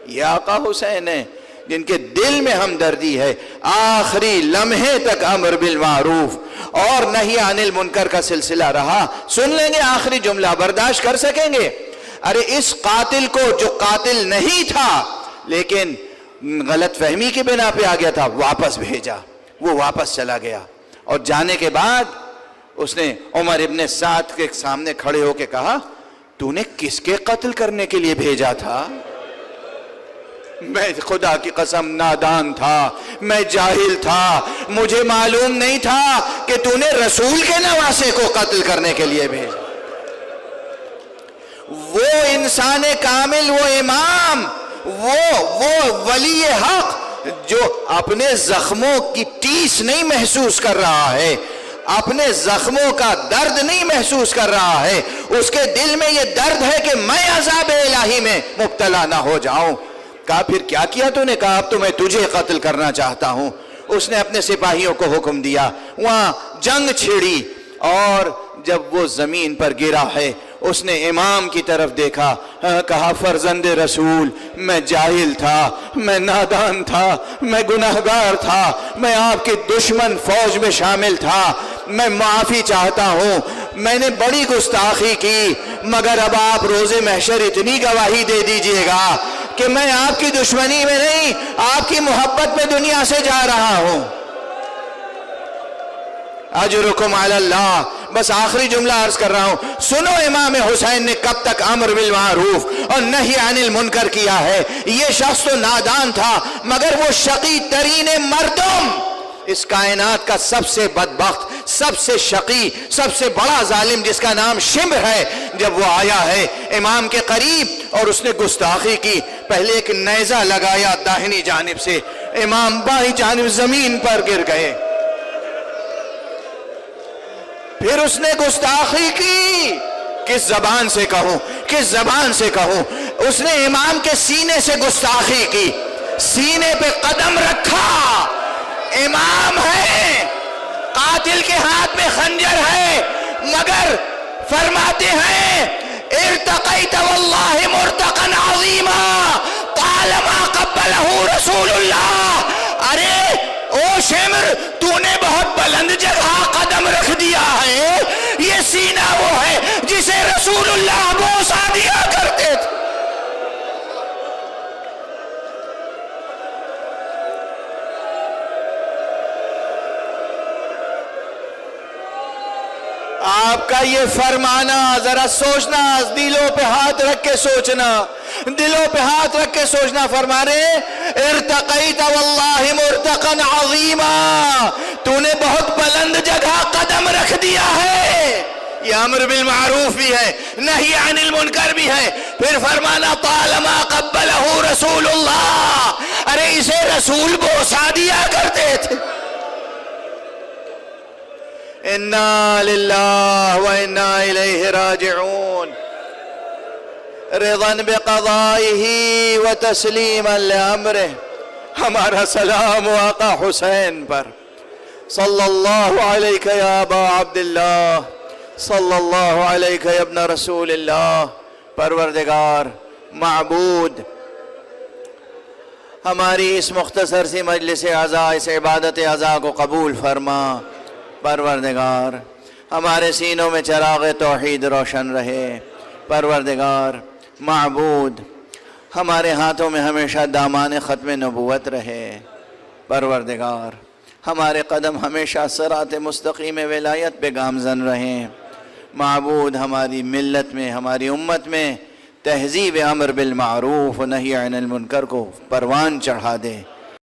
یہ آقا حسین ہے جن کے دل میں ہمدردی ہے، آخری لمحے تک امر بالمعروف اور نہی عن المنکر کا سلسلہ رہا۔ سن لیں گے آخری جملہ، برداشت کر سکیں گے؟ ارے اس قاتل کو جو قاتل نہیں تھا لیکن غلط فہمی کی بنا پہ آ گیا تھا، واپس بھیجا، وہ واپس چلا گیا، اور جانے کے بعد اس نے عمر ابن سعد کے سامنے کھڑے ہو کے کہا، تو نے کس کے قتل کرنے کے لیے بھیجا تھا؟ میں خدا کی قسم نادان تھا، میں جاہل تھا، مجھے معلوم نہیں تھا کہ تو نے رسول کے نواسے کو قتل کرنے کے لیے بھیجا۔ وہ انسان کامل، وہ امام، وہ ولی حق جو اپنے زخموں کی ٹیس نہیں محسوس کر رہا ہے، اپنے زخموں کا درد نہیں محسوس کر رہا ہے، اس کے دل میں یہ درد ہے کہ میں عذاب الہی میں مبتلا نہ ہو جاؤں۔ کہا پھر کیا کیا تو نے؟ کہا اب تو میں تجھے قتل کرنا چاہتا ہوں۔ اس نے اپنے سپاہیوں کو حکم دیا، وہاں جنگ چھڑی، اور جب وہ زمین پر گرا ہے اس نے امام کی طرف دیکھا، کہا فرزند رسول میں جاہل تھا، میں نادان تھا، میں گناہگار تھا، میں آپ کی دشمن فوج میں شامل تھا، میں معافی چاہتا ہوں، میں نے بڑی گستاخی کی، مگر اب آپ روز محشر اتنی گواہی دے دیجئے گا کہ میں آپ کی دشمنی میں نہیں، آپ کی محبت میں دنیا سے جا رہا ہوں۔ اجرکم علی اللہ۔ بس آخری جملہ عرض کر رہا ہوں، سنو امام حسین نے کب تک امر بالمعروف اور نہی عن المنکر کیا ہے۔ یہ شخص تو نادان تھا مگر وہ شقی ترین مردم، اس کائنات کا سب سے بدبخت، سب سے شقی، سب سے بڑا ظالم جس کا نام شمر ہے، جب وہ آیا ہے امام کے قریب اور اس نے گستاخی کی، پہلے ایک نیزہ لگایا داہنی جانب سے، امام بائیں جانب زمین پر گر گئے۔ پھر اس نے گستاخی کی، کس زبان سے کہوں، کس زبان سے کہوں، اس نے امام کے سینے سے گستاخی کی، سینے پہ قدم رکھا، امام ہے، قاتل کے ہاتھ میں خنجر ہے، مگر فرماتے ہیں ارتقیت واللہ مرتقا عظیما طالما قبلہ رسول اللہ۔ ارے او شمر، تو نے بہت بلند جگہ قدم رکھ دیا ہے، یہ سینہ وہ ہے جسے رسول اللہ بوسا دیا کرتے تھے۔ آپ کا یہ فرمانا ذرا سوچنا، دلوں پہ ہاتھ رکھ کے سوچنا، دلوں پہ ہاتھ رکھ کے سوچنا۔ فرما رہے ارتقیت واللہ مرتقا عظیما، تو نے بہت بلند جگہ قدم رکھ دیا ہے۔ یہ امر بالمعروف بھی ہے، نہی عن المنکر بھی ہے۔ پھر فرمانا طالما قبلہ رسول اللہ، ارے اسے رسول بوسا دیا کرتے تھے۔ انا للہ و انا الیہ راجعون، رضا بقضائہ و تسلیما لامرہ۔ ہمارا سلام آقا حسین پر، صلی اللہ علیہ یا ابا عبداللہ، صلی اللہ علیہ یا ابن رسول اللہ۔ پروردگار معبود، ہماری اس مختصر سی مجلس عزا، اس عبادت عزا کو قبول فرما۔ پروردگار ہمارے سینوں میں چراغ توحید روشن رہے۔ پروردگار معبود ہمارے ہاتھوں میں ہمیشہ دامان ختم نبوت رہے۔ پروردگار ہمارے قدم ہمیشہ صراط مستقیم ولایت پہ گامزن رہیں۔ معبود ہماری ملت میں، ہماری امت میں تہذیب امر بالمعروف و نہی عن المنکر کو پروان چڑھا دے۔